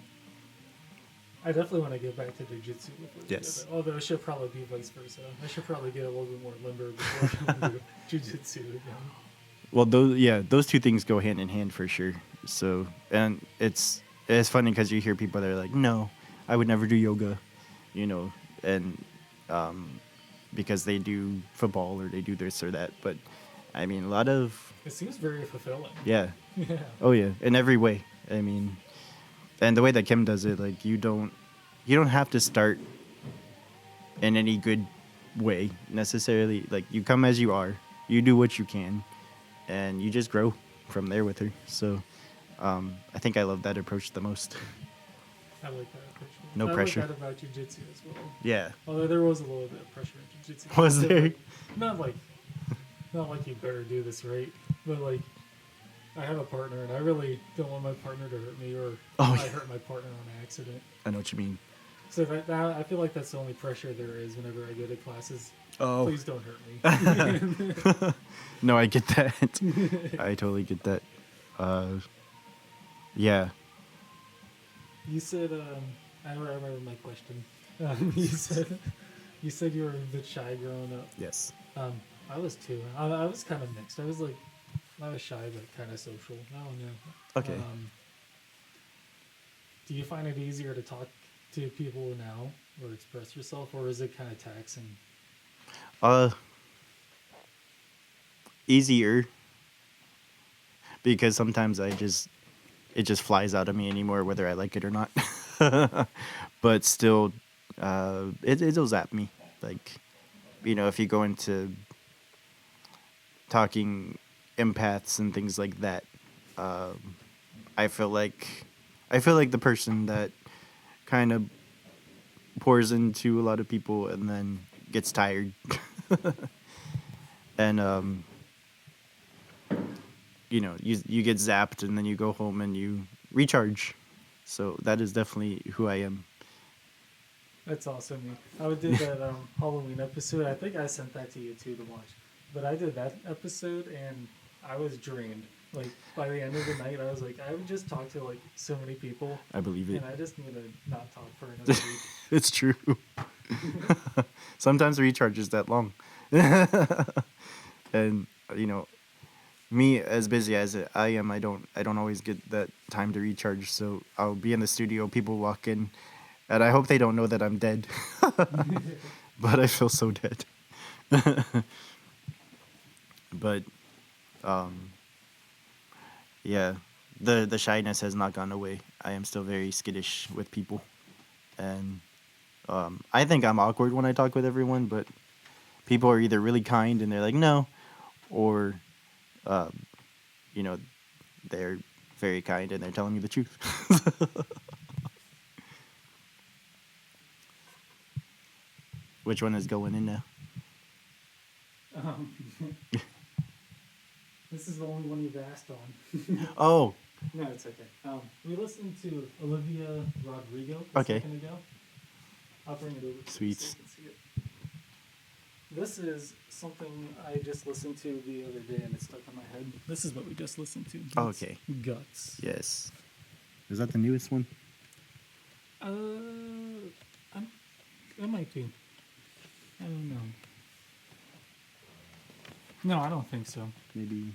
I definitely want to get back to jiu-jitsu before the Yes. yoga. Although it should probably be vice versa. I should probably get a little bit more limber before I can do jiu-jitsu again. Well, those two things go hand in hand for sure. So, and it's funny because you hear people that are like, no, I would never do yoga, and because they do football or they do this or that. But I mean, a lot of It seems very fulfilling. yeah, Yeah. oh yeah, in every way. I mean, and the way that Kim does it, like you don't have to start in any good way necessarily. Like you come as you are, you do what you can, and you just grow from there with her. So I think I love that approach the most. I like that approach. No pressure. I like that about jiu-jitsu as well. Yeah. Although there was a little bit of pressure in jiu-jitsu. Was there? Not like you better do this right, but like I have a partner and I really don't want my partner to hurt me or I hurt my partner on accident. I know what you mean. So that I feel like that's the only pressure there is whenever I go to classes. Oh. Please don't hurt me. No, I get that. I totally get that. Yeah. You said, I remember my question. You said you were a bit shy growing up. Yes. I was too. I was kind of mixed. I was shy but kind of social. I don't know. Okay. Do you find it easier to talk to people now or express yourself, or is it kind of taxing? Easier. Because sometimes it just flies out of me anymore, whether I like it or not. But still, it'll zap me. Like, if you go into talking empaths and things like that, I feel like the person that kind of pours into a lot of people and then gets tired. And you get zapped and then you go home and you recharge. So that is definitely who I am. That's awesome. I did that Halloween episode. I think I sent that to you too to watch. But I did that episode and I was drained. Like by the end of the night, I was like, I would just talk to like so many people. I believe it. And I just need to not talk for another week. It's true. Sometimes the recharge is that long. And me as busy as I am, I don't always get that time to recharge. So I'll be in the studio, people walk in, and I hope they don't know that I'm dead. But I feel so dead. But yeah, the shyness has not gone away. I am still very skittish with people, and I think I'm awkward when I talk with everyone. But people are either really kind and they're like no, or they're very kind and they're telling me the truth. Which one is going in now? This is the only one you've asked on. Oh. No, it's okay. We listened to Olivia Rodrigo a Okay. second ago. I'll bring it over to Sweet. you so you can see it. This is something I just listened to the other day and it stuck in my head. This is what we just listened to. Oh, okay. Guts. Yes. Is that the newest one? It might be. I don't know. No, I don't think so. Maybe.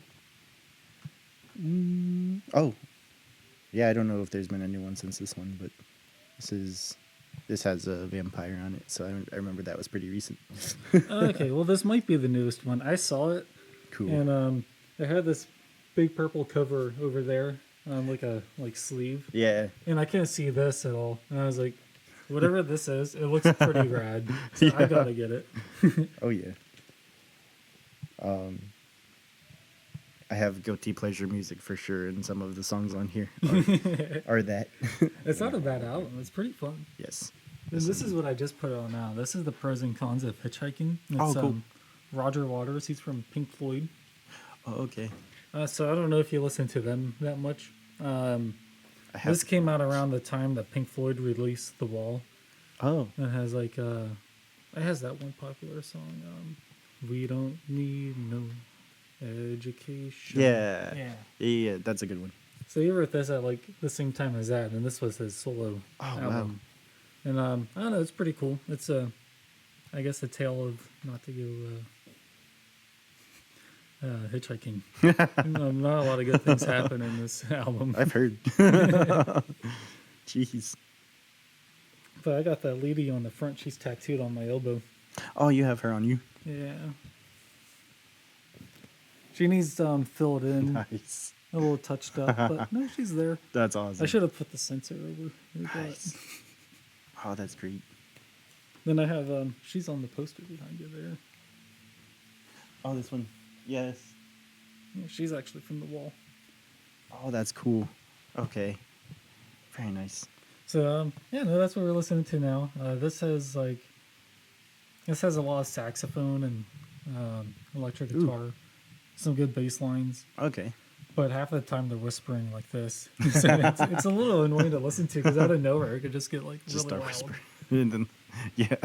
Oh. Yeah, I don't know if there's been a new one since this one, but This has a vampire on it, so I remember that was pretty recent. Okay, well, this might be the newest one. I saw it, Cool. and it had this big purple cover over there, like a sleeve, Yeah. and I can't see this at all. And I was like, whatever this is, it looks pretty rad. So I gotta get it. Oh yeah. I have guilty pleasure music for sure, and some of the songs on here are that. It's not a bad album. It's pretty fun. Yes. And this is what I just put on now. This is the pros and cons of hitchhiking. It's, cool. Roger Waters. He's from Pink Floyd. Oh, okay. So I don't know if you listen to them that much. I have. This came out around the time that Pink Floyd released The Wall. Oh. It has it has that one popular song. We don't need no education. Yeah. Yeah. That's a good one. So he wrote this at like the same time as that, and this was his solo album. And I don't know, it's pretty cool. It's I guess a tale of not to go hitchhiking. Not a lot of good things happen in this album. I've heard. Jeez. But I got that lady on the front. She's tattooed on my elbow. Oh, you have her on you? Yeah. She needs filled in, Nice. a little touched up, but no, she's there. That's awesome. I should have put the sensor over. Nice. Oh, that's great. Then I have she's on the poster behind you there. Oh, this one. Yes. Yeah, she's actually from The Wall. Oh, that's cool. Okay. Very nice. So yeah, no, that's what we're listening to now. This has a lot of saxophone and electric guitar, some good bass lines. Okay. But half the time they're whispering like this. So it's a little annoying to listen to because out of nowhere it could just get like Just really start loud. whispering. And then, yeah.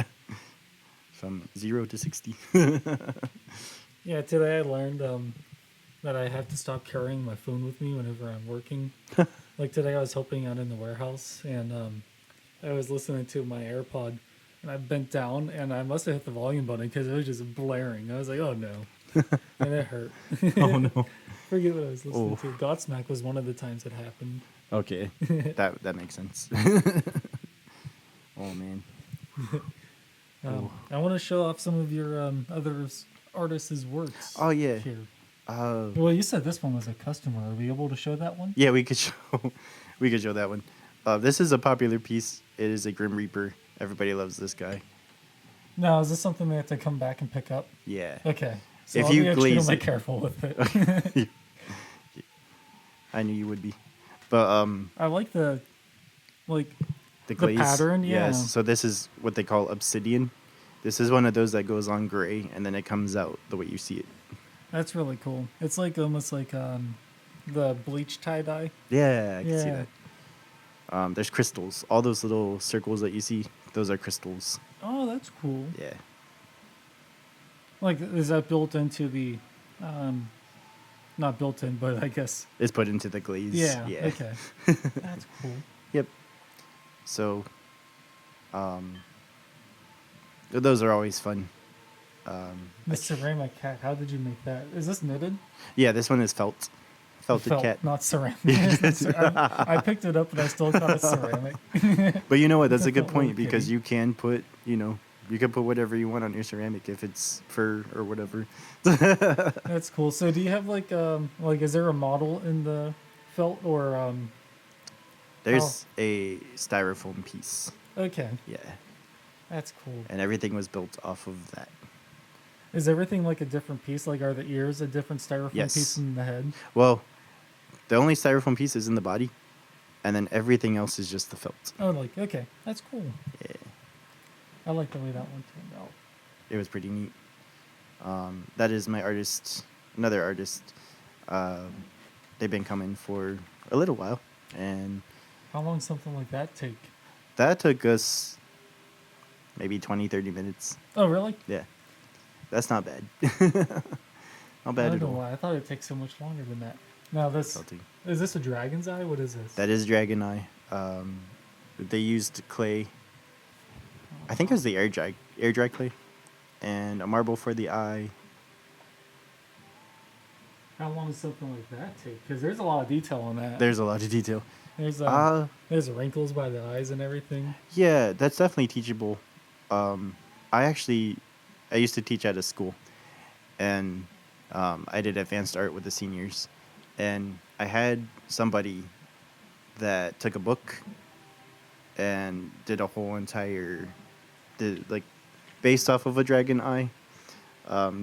From 0 to 60. Yeah, today I learned that I have to stop carrying my phone with me whenever I'm working. Like today I was helping out in the warehouse and I was listening to my AirPod and I bent down and I must have hit the volume button because it was just blaring. I was like, oh no. And it hurt. Oh, no. Forget what I was listening to. Godsmack was one of the times it happened. Okay. That makes sense. Oh, man. I want to show off some of your other artists' works. Oh, yeah. Here. Uh, Well, you said this one was a customer. Are we able to show that one? yeah, we could show that one. This is a popular piece. It is a Grim Reaper. Everybody loves this guy. No, is this something they have to come back and pick up? Yeah. Okay. So If I'll you be glaze extremely it. careful with it. I knew you would be. But I like the glaze pattern, yeah. Yes. So this is what they call obsidian. This is one of those that goes on gray and then it comes out the way you see it. That's really cool. It's like almost like the bleach tie-dye. Yeah, I can see Yeah. that. There's crystals. All those little circles that you see, those are crystals. Oh, that's cool. Yeah. Like, is that built into the, not built in, but I guess. It's put into the glaze. Yeah. Yeah. Okay. That's cool. Yep. So, those are always fun. The ceramic cat. How did you make that? Is this knitted? Yeah, this one is felted Felt, cat. not ceramic. I picked it up, but I still call it ceramic. But you know what? That's a It's a good little point because kitty. you can put, you can put whatever you want on your ceramic if it's fur or whatever. That's cool. So, do you have is there a model in the felt or There's a styrofoam piece. Okay, Yeah. that's cool. And everything was built off of that. Is everything like a different piece? Like, are the ears a different styrofoam Yes. piece in the head? Well, the only styrofoam piece is in the body, and then everything else is just the felt. Oh, okay, that's cool. Yeah. I like the way that one turned out. It was pretty neat. That is my artist, another artist. They've been coming for a little while, and How long something like that take? that took us maybe 20, 30 minutes. Oh, really? Yeah. That's not bad. Not I bad don't at know all. why. I thought it'd take so much longer than that. Now is this a dragon's eye? What is this? That is Dragon Eye. They used clay. I think it was the air dry clay, and a marble for the eye. How long does something like that take? Because there's a lot of detail on that. There's a lot of detail. There's Uh, there's wrinkles by the eyes and everything. yeah, that's definitely teachable. Um, I actually, I used to teach at a school, and I did advanced art with the seniors, and I had somebody that took a book and did a whole entire, did like, based off of a dragon eye,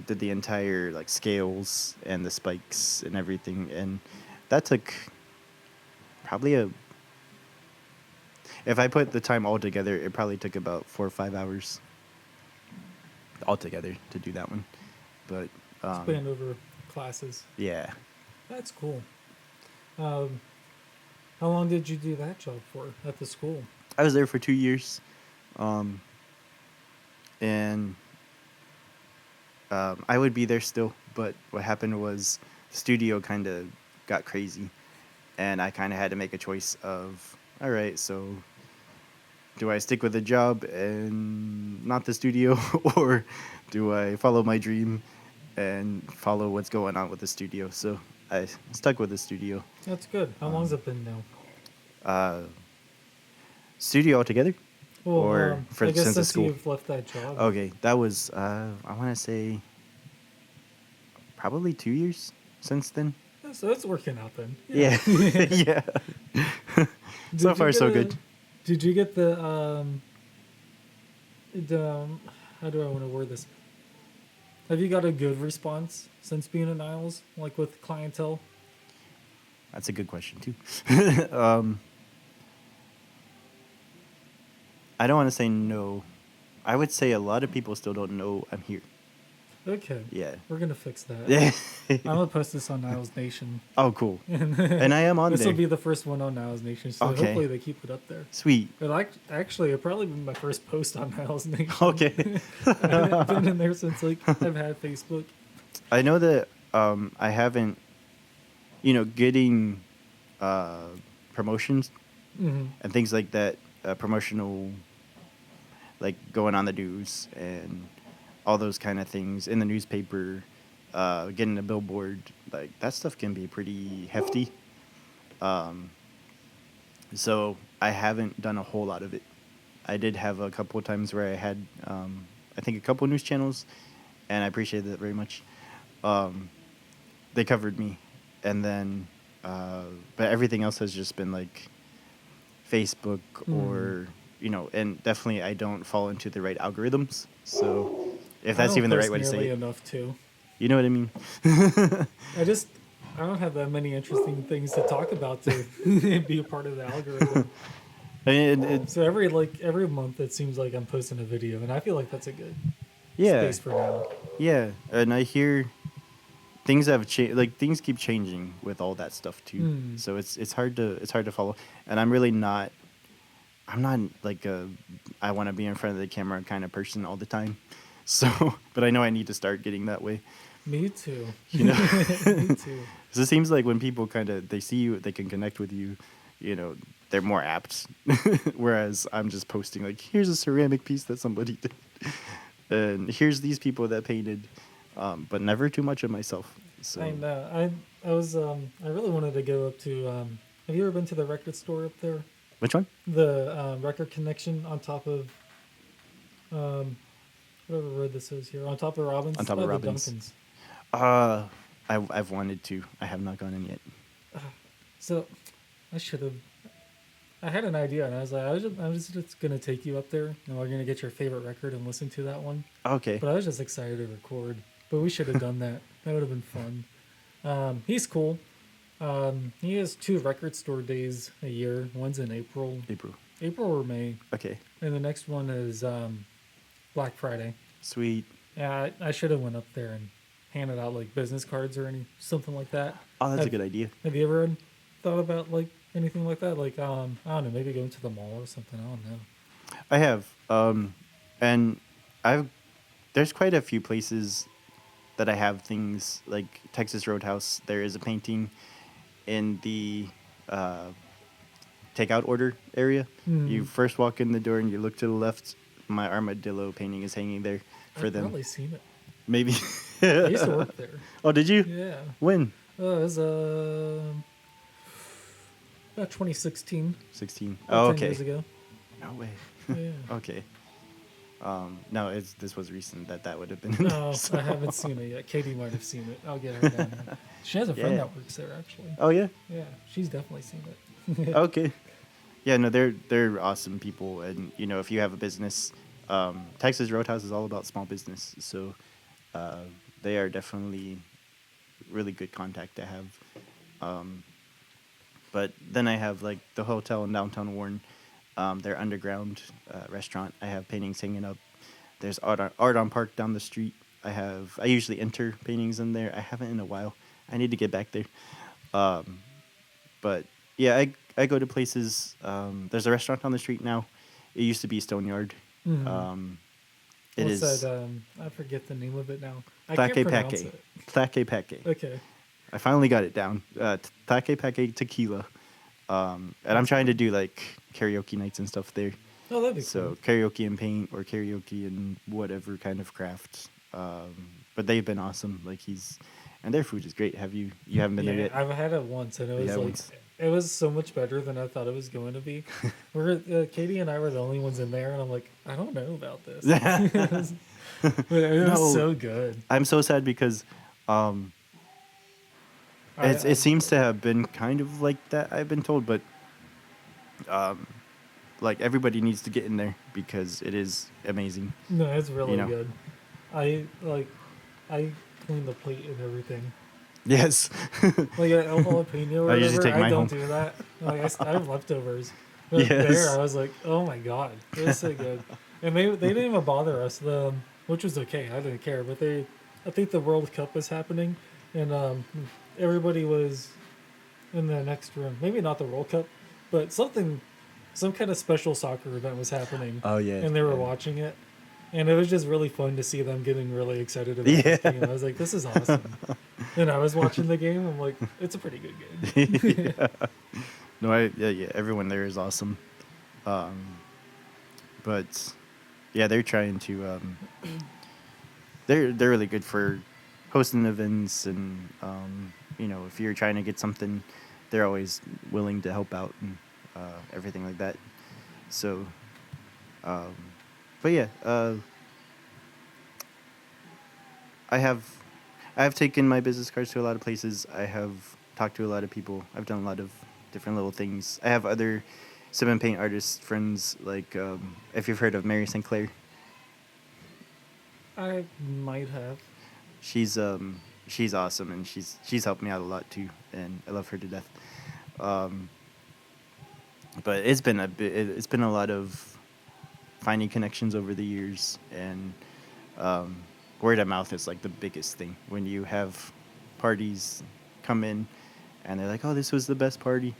did the entire like scales and the spikes and everything, and that took probably a. If I put the time all together, it probably took about 4 or 5 hours altogether to do that one. But Spanned over classes. yeah, That's cool. Um, how long did you do that job for at the school? I was there for 2 years, um, and I would be there still. But what happened was the studio kind of got crazy, and I kind of had to make a choice of, all right, so do I stick with the job and not the studio, or do I follow my dream and follow what's going on with the studio? So I stuck with the studio. That's good. How long's it been now? Uh, Studio altogether, Well, or for I guess since the since school? you've left that job. Okay, that was I want to say probably 2 years since then. Yeah, so it's working out then. Yeah, yeah. Did So you far, get so good. Did you get the how do I want to word this? Have you got a good response since being at Niles, like with clientele? That's a good question too. I don't want to say no. I would say a lot of people still don't know I'm here. Okay. Yeah. We're gonna fix that. Yeah. I'm gonna post this on Niles Nation. Oh, cool. And I am on This there. will be the first one on Niles Nation, so Okay. hopefully they keep it up there. Sweet. Actually, it'll probably be my first post on Niles Nation. Okay. I haven't been in there since like I've had Facebook. I know that I haven't, getting promotions Hmm. and things like that, promotional, like going on the news and all those kind of things in the newspaper, getting a billboard, like that stuff can be pretty hefty. Um, so I haven't done a whole lot of it. I did have a couple of times where I had, I think, a couple news channels, and I appreciate that very much. They covered me, and then, but everything else has just been like Facebook or and definitely I don't fall into the right algorithms. So if I that's don't even the right post way to say nearly it, enough too. you know what I mean? I don't have that many interesting things to talk about to be a part of the algorithm. I mean, So every month it seems like I'm posting a video, and I feel like that's a good yeah, space for now. yeah, and I hear things have changed. Like things keep changing with all that stuff too. Hmm. So it's hard to follow, and I'm really not. I'm not like a I want to be in front of the camera kind of person all the time. So, but I know I need to start getting that way. Me too. You know, Me too. so it seems like when people they see you, they can connect with you. They're more apt. Whereas I'm just posting like, here's a ceramic piece that somebody did, and here's these people that painted, but never too much of myself. So I know. I was I really wanted to go up to. Have you ever been to the record store up there? which one? The Record Connection on top of whatever road this is here, on top of Robbins. On top of the Robbins. Duncans. I've wanted to. I have not gone in yet. So I should have. I had an idea, and I was like, I was just gonna take you up there, and we're gonna get your favorite record and listen to that one. Okay. But I was just excited to record. But we should have done that. That would have been fun. He's cool. He has 2 record store days a year. One's in April or May, Okay. and the next one is Black Friday. Sweet. Yeah, I should have went up there and handed out like business cards or something like that. Oh, that's a Have- good idea. Have you ever thought about like anything like that? Like I don't know, maybe going to the mall or something. I don't know. I have. And there's quite a few places that I have things like Texas Roadhouse. There is a painting in the takeout order area. You first walk in the door and you look to the left. My armadillo painting is hanging there for I've them. probably seen it. Maybe. I used to work there. Oh, did you? Yeah. When? It was About 2016, 16. about Oh, 10 okay. years ago. No way. Yeah. Okay. No, this was recent that would have been. No, I So, haven't seen it yet. Katie might have seen it. I'll get her down here. She has a friend yeah. that works there, actually. Oh yeah. Yeah, she's definitely seen it. Okay. Yeah, no, they're awesome people, and if you have a business, Texas Roadhouse is all about small business, so uh, they are definitely really good contact to have. But then I have like the hotel in downtown Warren, their underground restaurant. I have paintings hanging up. There's art on Park down the street. I usually enter paintings in there. I haven't in a while. I need to get back there. But yeah, I go to places. There's a restaurant on the street now. It used to be Stoneyard. Mhm. Um, it What's is that? I forget the name of it now. I can't Plaque pronounce Paque. it. Plaque Paque. Okay. I finally got it down. Plaque Paque Tequila. And I'm That's trying to fun. do like karaoke nights and stuff there. Oh, that'd be cool. So karaoke and paint or karaoke and whatever kind of craft. But they've been awesome. And their food is great. You haven't been there Yeah, yet? I've had it once, and it You was had it like once? it was so much better than I thought it was going to be. Katie and I were the only ones in there, and I'm like, I don't know about this. But it was No, so good. I'm so sad because it I seems to have been kind of like that. I've been told, but like everybody needs to get in there because it is amazing. No, it's You really know. good. I like I clean the plate and everything. Yes. Like at El Jalapeno or I usually whatever, take I mine don't home. do that. Like I have leftovers. But there, Yes. I was like, oh my god, it was so good. And they didn't even bother us, which was okay. I didn't care. But I think the World Cup was happening, and everybody was in the next room. Maybe not the World Cup, but some kind of special soccer event was happening, Oh yeah. and they were Yeah. watching it. And it was just really fun to see them getting really excited about this Yeah. game. I was like, this is awesome. And I was watching the game. I'm like, it's a pretty good game. Yeah. No, yeah. Everyone there is awesome. But yeah, they're trying to. They're really good for hosting events, and if you're trying to get something, they're always willing to help out and everything like that. So, um, but yeah, I have I have taken my business cards to a lot of places. I have talked to a lot of people. I've done a lot of different little things. I have other sip and paint artist friends, like if you've heard of Mary Sinclair. I might have. She's awesome, and she's helped me out a lot too, and I love her to death. Um, but it's been a lot of finding connections over the years, and um, word of mouth is like the biggest thing when you have parties come in and they're like, oh, this was the best party.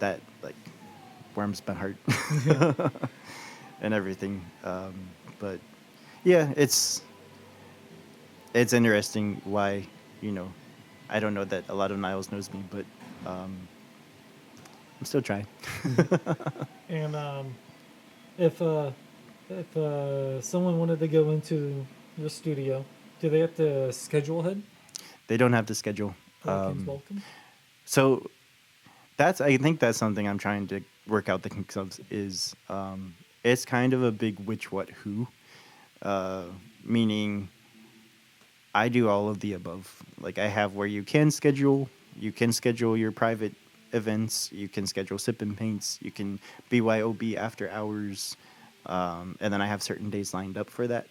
That like warms my heart and everything. But yeah, it's interesting why, you know, I don't know that a lot of Niles knows me, but I'm still trying. And if someone wanted to go into your studio, do they have to schedule ahead? They don't have to schedule. Welcome, welcome. So I think that's something I'm trying to work out the kinks of is it's kind of a big which, what, who, meaning I do all of the above. Like I have where you can schedule your private events, you can schedule sip and paints, you can BYOB after hours, and then I have certain days lined up for that.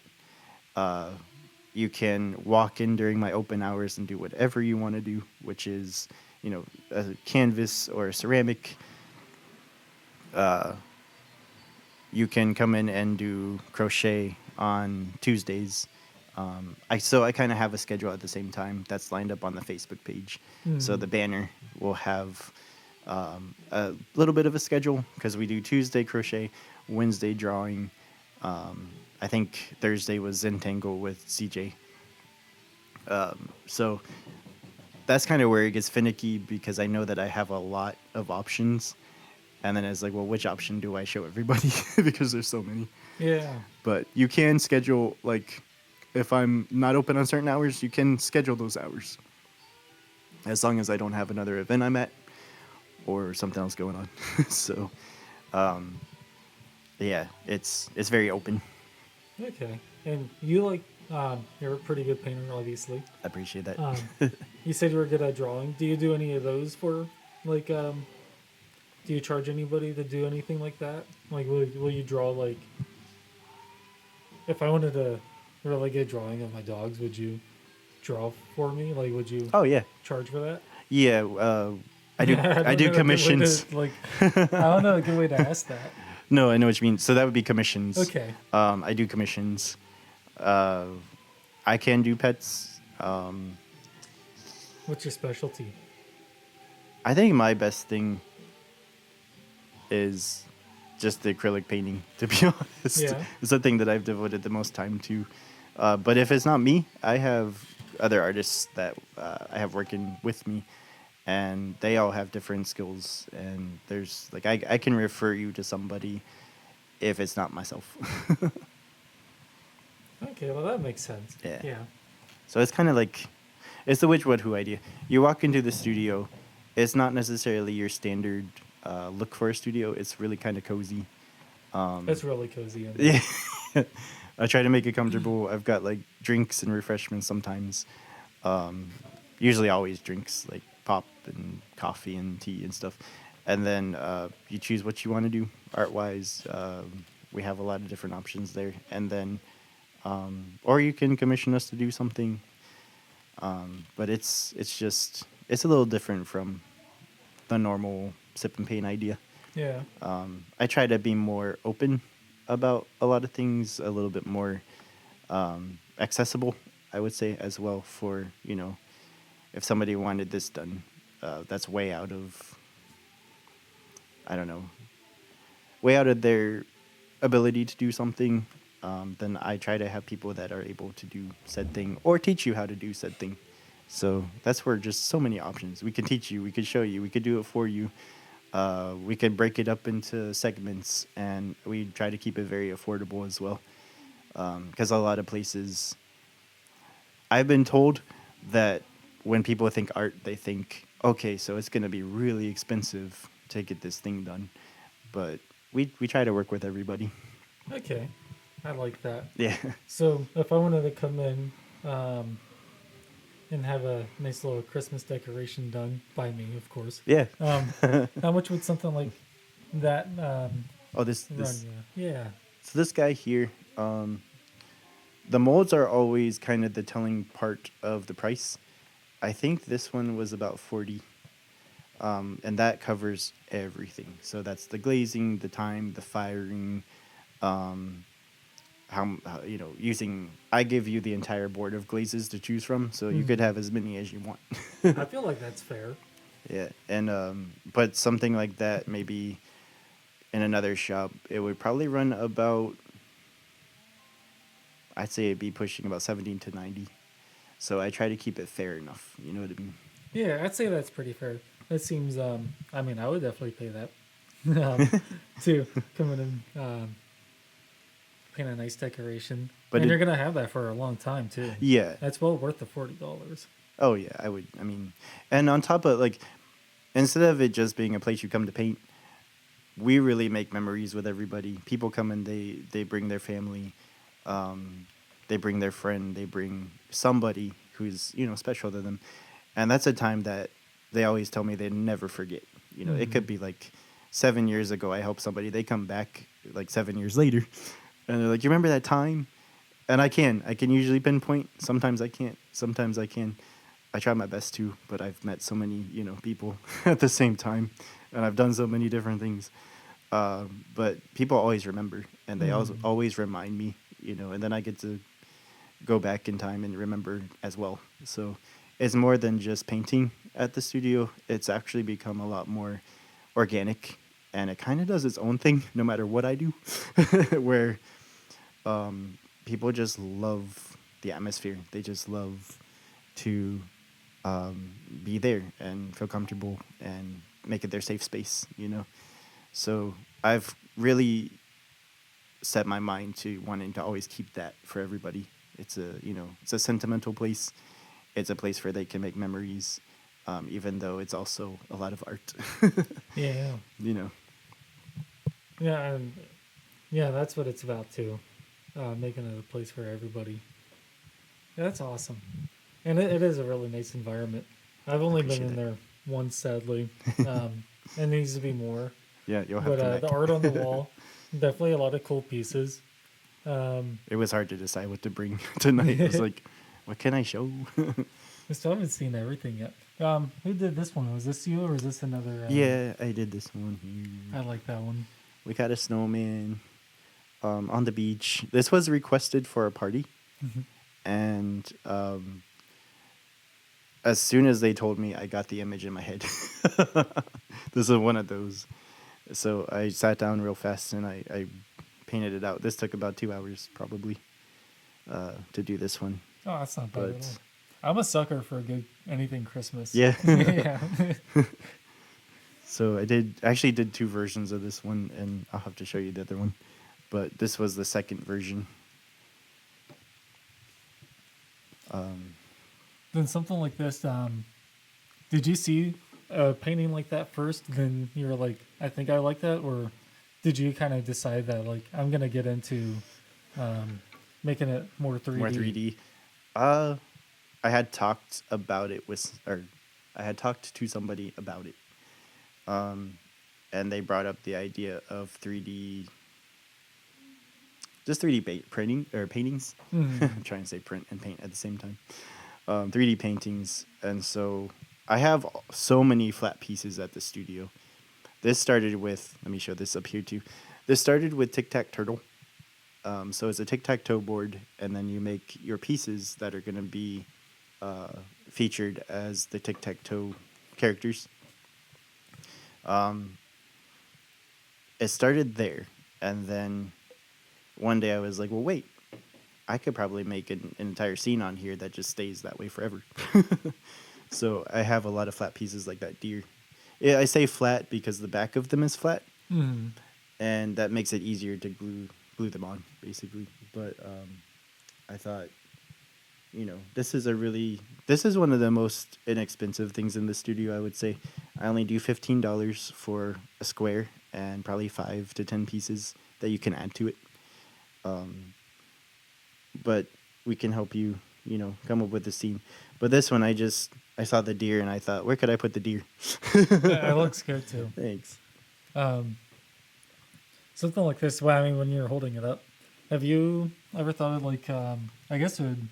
You can walk in during my open hours and do whatever you want to do, which is, a canvas or a ceramic. You can come in and do crochet on Tuesdays. I kind of have a schedule at the same time that's lined up on the Facebook page. So the banner will have a little bit of a schedule because we do Tuesday crochet, Wednesday drawing. I think Thursday was Zentangle with CJ. So that's kind of where it gets finicky because I know that I have a lot of options. And then it's like, well, which option do I show everybody? Because there's so many. Yeah. But you can schedule, like, if I'm not open on certain hours, you can schedule those hours. As long as I don't have another event I'm at, or something else going on. So yeah, it's very open. Okay. And you like you're a pretty good painter, obviously. I appreciate that. Um, you said you were good at drawing. Do you do any of those for like do you charge anybody to do anything like that? Like will you draw like if I wanted to really get a drawing of my dogs, would you draw for me? Like would you Oh yeah, charge for that? yeah. I do I I don't do know a good way to commissions. like I don't know a good way to ask that. No, I know what you mean. So that would be commissions. Okay. I do commissions. Uh, I can do pets. What's your specialty? I think my best thing is just the acrylic painting. To be honest, Yeah. it's the thing that I've devoted the most time to. But if it's not me, I have other artists that I have working with me, and they all have different skills. And there's like I can refer you to somebody if it's not myself. Okay, well that makes sense. Yeah. Yeah. So it's kind of like it's the which what who idea. You walk into the studio, it's not necessarily your standard look for a studio. It's really kind of cozy. It's really cozy in there. Yeah. I try to make it comfortable. I've got like drinks and refreshments sometimes. Usually always drinks like pop and coffee and tea and stuff. And then you choose what you want to do art wise. We have a lot of different options there. And then, or you can commission us to do something. But it's just, it's a little different from the normal sip and paint idea. Yeah. I try to be more open about a lot of things, a little bit more accessible, I would say, as well. For if somebody wanted this done, that's way out of, I don't know, way out of their ability to do something. Then I try to have people that are able to do said thing or teach you how to do said thing. So that's where just so many options. We can teach you, we could show you, we could do it for you. We could break it up into segments, and we try to keep it very affordable as well. Because a lot of places, I've been told that when people think art, they think, okay, so it's going to be really expensive to get this thing done. But we try to work with everybody. Okay. I like that. Yeah. So if I wanted to come in and have a nice little Christmas decoration done by me, of course. Yeah. How much would something like that Oh, this run you? Yeah. so this guy here, the molds are always kind of the telling part of the price. I think this one was about 40. And that covers everything. So that's the glazing, the time, the firing, using. I give you the entire board of glazes to choose from, so you could have as many as you want. I feel like that's fair. Yeah, and but something like that maybe in another shop, it would probably run about. I'd say it'd be pushing about 17 to 90. So I try to keep it fair enough. You know what I mean? Yeah, I'd say that's pretty fair. That seems I mean I would definitely pay that to come in and paint a nice decoration. But And you're gonna have that for a long time too. Yeah. That's well worth the $40. Oh yeah, I would. I mean, and on top of like, instead of it just being a place you come to paint, we really make memories with everybody. People come and they bring their family, they bring their friend, they bring somebody who's special to them, and that's a time that they always tell me they never forget. It could be like 7 years ago I helped somebody. They come back like 7 years later, and they're like, "You remember that time?" And I can usually pinpoint. Sometimes I can't. Sometimes I can. I try my best to, but I've met so many, people at the same time, and I've done so many different things. But people always remember, and they always remind me, and then I get to go back in time and remember as well. So it's more than just painting at the studio. It's actually become a lot more organic, and it kind of does its own thing no matter what I do, where people just love the atmosphere. They just love to be there and feel comfortable and make it their safe space. So I've really set my mind to wanting to always keep that for everybody. It's a sentimental place. It's a place where they can make memories, even though it's also a lot of art. Yeah. You know, Yeah, and yeah, that's what it's about too. Making it a place for everybody. Yeah, that's awesome. And it is a really nice environment. I've I only been appreciate in that. there once, sadly. It needs to be more. Yeah, you'll have But to come back. the art on the wall, definitely a lot of cool pieces. It was hard to decide what to bring tonight. I was like, what can I show? I still haven't seen everything yet. Who did this one? Was this you or is this another? Yeah, I did this one here. I like that one. We got a snowman on the beach. This was requested for a party, and as soon as they told me, I got the image in my head. This is one of those. So I sat down real fast and I painted it out. This took about 2 hours probably to do this one. Oh, that's not bad at But all. I'm a sucker for a good anything Christmas. yeah. Yeah. So I actually did 2 versions of this one, and I'll have to show you the other one. But this was the second version. Then something like this. Did you see a painting like that first? Then you were like, I think I like that, or did you kind of decide that like I'm gonna get into making it more 3D? More 3D. I had talked about it I had talked to somebody about it. And they brought up the idea of 3D, just 3D printing or paintings. I'm trying to say print and paint at the same time. 3D paintings, and so I have so many flat pieces at the studio. This started with, let me show this up here too. This started with tic-tac-turtle. So it's a tic-tac-toe board, and then you make your pieces that are going to be featured as the tic-tac-toe characters. It started there, and then one day I was like, well, wait, I could probably make an entire scene on here that just stays that way forever. So I have a lot of flat pieces like that deer. Yeah, I say flat because the back of them is flat, and that makes it easier to glue them on, basically. But I thought, this is one of the most inexpensive things in the studio, I would say. I only do $15 for a square and probably 5 to 10 pieces that you can add to it. But we can help you, come up with a scene. But this one, I saw the deer and I thought, where could I put the deer? Yeah, it looks good too. Thanks. Something like this. Well, I mean, when you're holding it up, have you ever thought of like? I guess it would.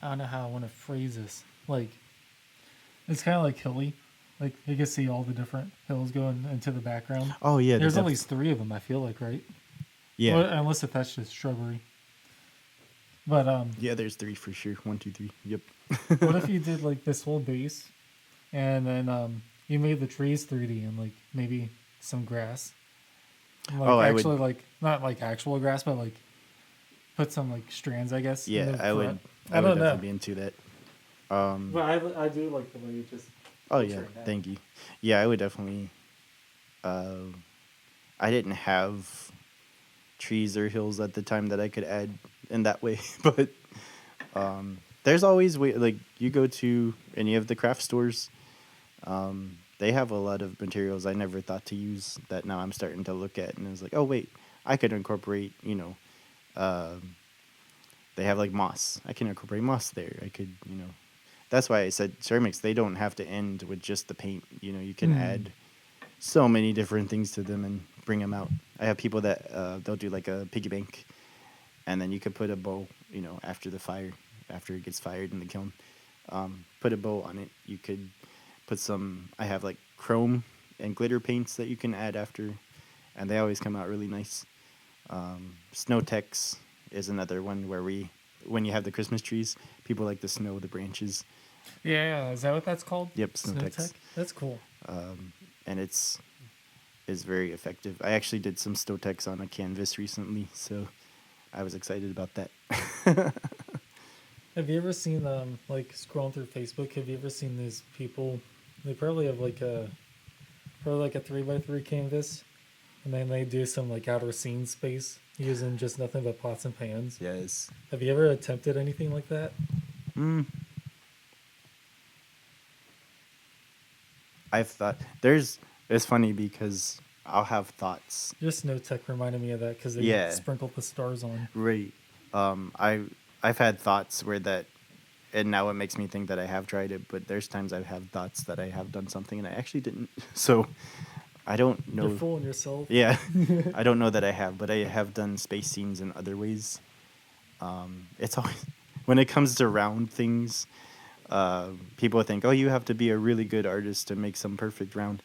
I don't know how I want to phrase this. Like, it's kind of like hilly. Like you can see all the different hills going into the background. Oh, yeah. There's at least 3 of them. I feel like, right? Yeah. Well, unless if that's just shrubbery. But Yeah, there's 3 for sure. 1, 2, 3. Yep. what if you did like this whole base, and then you made the trees 3D and like maybe some grass. Like Oh, I actually would. like not like actual grass, but like put some like strands, I guess. in Yeah, the I would. front. I would don't know. definitely be into that. But I do like the way you just. Oh picture yeah, it now. thank you. Yeah, I would definitely. I didn't have trees or hills at the time that I could add in that way, but there's always like you go to any of the craft stores, they have a lot of materials I never thought to use that now I'm starting to look at, and it's like, oh wait, I could incorporate, they have like moss. I can incorporate moss there. I could, That's why I said ceramics. They don't have to end with just the paint. You can add so many different things to them and bring them out. I have people that they'll do like a piggy bank, and then you could put a bow, after the fire, after it gets fired in the kiln. Put a bow on it. You could put some. I have like chrome and glitter paints that you can add after, and they always come out really nice. Snow tex is another one where when you have the Christmas trees, people like to snow the branches. Yeah, is that what that's called? Yep, snow tex. tech. That's cool. And it's very effective. I actually did some Stotex on a canvas recently, so I was excited about that. Have you ever seen like scrolling through Facebook? Have you ever seen these people? They probably have like a 3x3 canvas, and then they do some like outer scene space using just nothing but pots and pans. Yes. Have you ever attempted anything like that? I've thought there's. It's funny because I'll have thoughts. Just no tech reminded me of that because they Yeah, sprinkled the stars on. right. I've had thoughts where that, and now it makes me think that I have tried it. But there's times I've had thoughts that I have done something and I actually didn't. So I don't You're know. fooling yourself. Yeah, I don't know that I have, but I have done space scenes in other ways. It's always when it comes to round things, people think, oh, you have to be a really good artist to make some perfect round.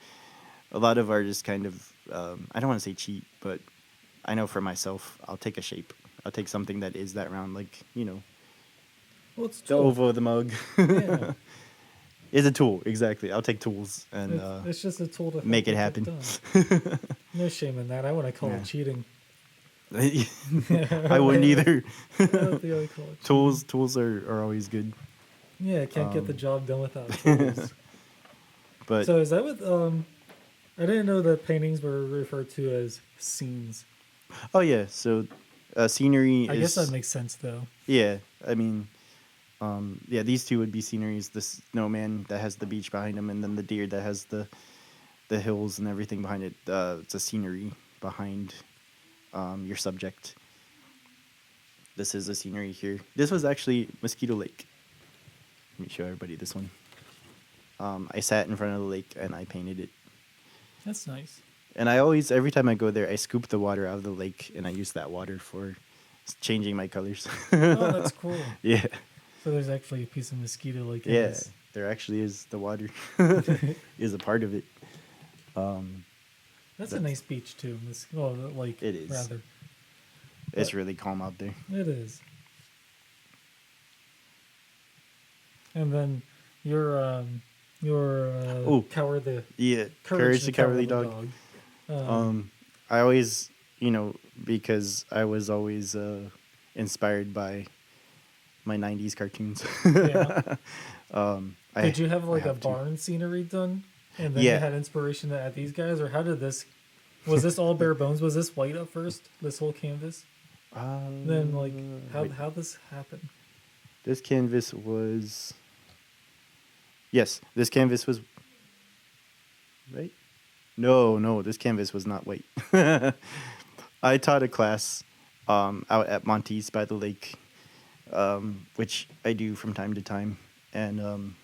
A lot of artists kind of, I don't want to say cheat, but I know for myself, I'll take a shape. I'll take something that is that round, like, Well, it's a the tool. oval of the mug Yeah. is a tool. Exactly. I'll take tools and It's just a tool to help make it get happen. done. No shame in that. I wouldn't call Yeah. it cheating. I wouldn't either. I don't think I would call it Tools are always good. cheating. Yeah, can't get the job done without tools. But So is that what I didn't know that paintings were referred to as scenes. oh yeah, so scenery I is guess that makes sense though. yeah. I mean, yeah, these two would be sceneries. The snowman that has the beach behind him, and then the deer that has the hills and everything behind it. It's a scenery behind your subject. This is a scenery here. This was actually Mosquito Lake. Let me show everybody this one. I sat in front of the lake and I painted it. That's nice. And I always, every time I go there, I scoop the water out of the lake and I use that water for changing my colors. Oh, that's cool. Yeah. So there's actually a piece of mosquito like in Yeah. this. There actually is the water is a part of it. That's a nice beach too. Well, like It is. rather. It's But- really calm out there. It is. And then your Ooh. coward the Yeah. Courage the Cowardly Dog. I always, because I was always inspired by my 90s cartoons. Yeah. I, Did you have I like a have to. barn scenery done, and then you Yeah. had inspiration to add these guys, or how did this? Was this all bare bones? Was this white at first? This whole canvas? Then like Wait. how this happened? This canvas was. Yes, this canvas was. Right? No, this canvas was not white. I taught a class out at Monty's by the lake, which I do from time to time, and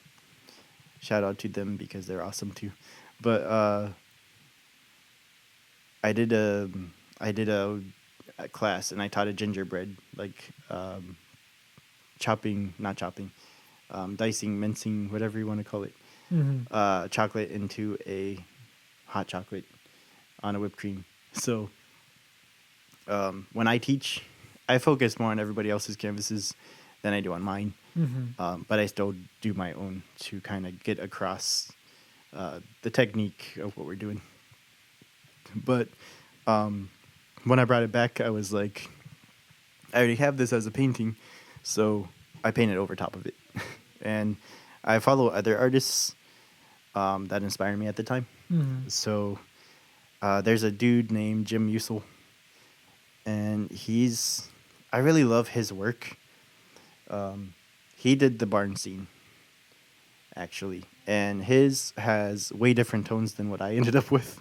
shout out to them because they're awesome too. But I did a class and I taught a gingerbread, like not chopping, dicing, mincing, whatever you want to call it, chocolate into a hot chocolate on a whipped cream. So when I teach, I focus more on everybody else's canvases than I do on mine. But I still do my own to kind of get across the technique of what we're doing. But when I brought it back, I was like, I already have this as a painting, so I painted over top of it. And I follow other artists that inspire me at the time. So there's a dude named Jim Musil, and I really love his work. He did the barn scene, actually, and his has way different tones than what I ended up with.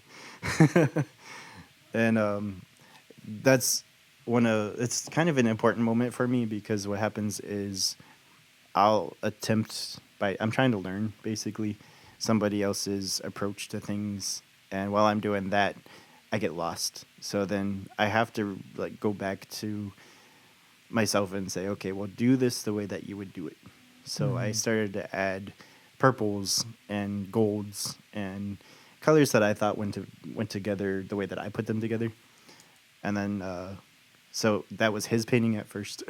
And that's it's kind of an important moment for me because what happens is I'm trying to learn basically somebody else's approach to things, and while I'm doing that, I get lost. So then I have to like go back to myself and say, okay, well, do this the way that you would do it. So I started to add purples and golds and colors that I thought went together the way that I put them together. And then so that was his painting at first.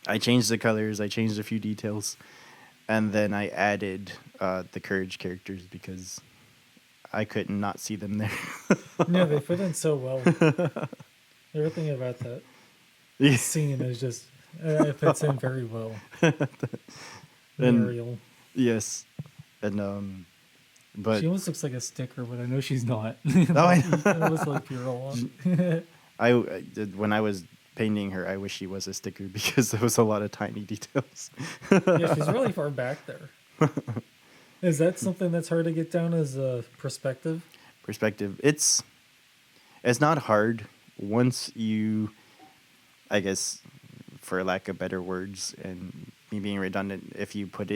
I changed the colors, I changed a few details, and then I added the courage characters because I could not see them there. No, they fit in so well. Everything about that Yeah. scene is just it fits in very well. And- Muriel. Yes, and but She almost looks like a sticker, but I know she's not. oh, I know. It looks like pure on. I did when I was painting her. I wish she was a sticker because there was a lot of tiny details. Yeah, she's really far back there. Is that something that's hard to get down as a perspective? Perspective. It's not hard once you, I guess, for lack of better words and me being redundant, if you put it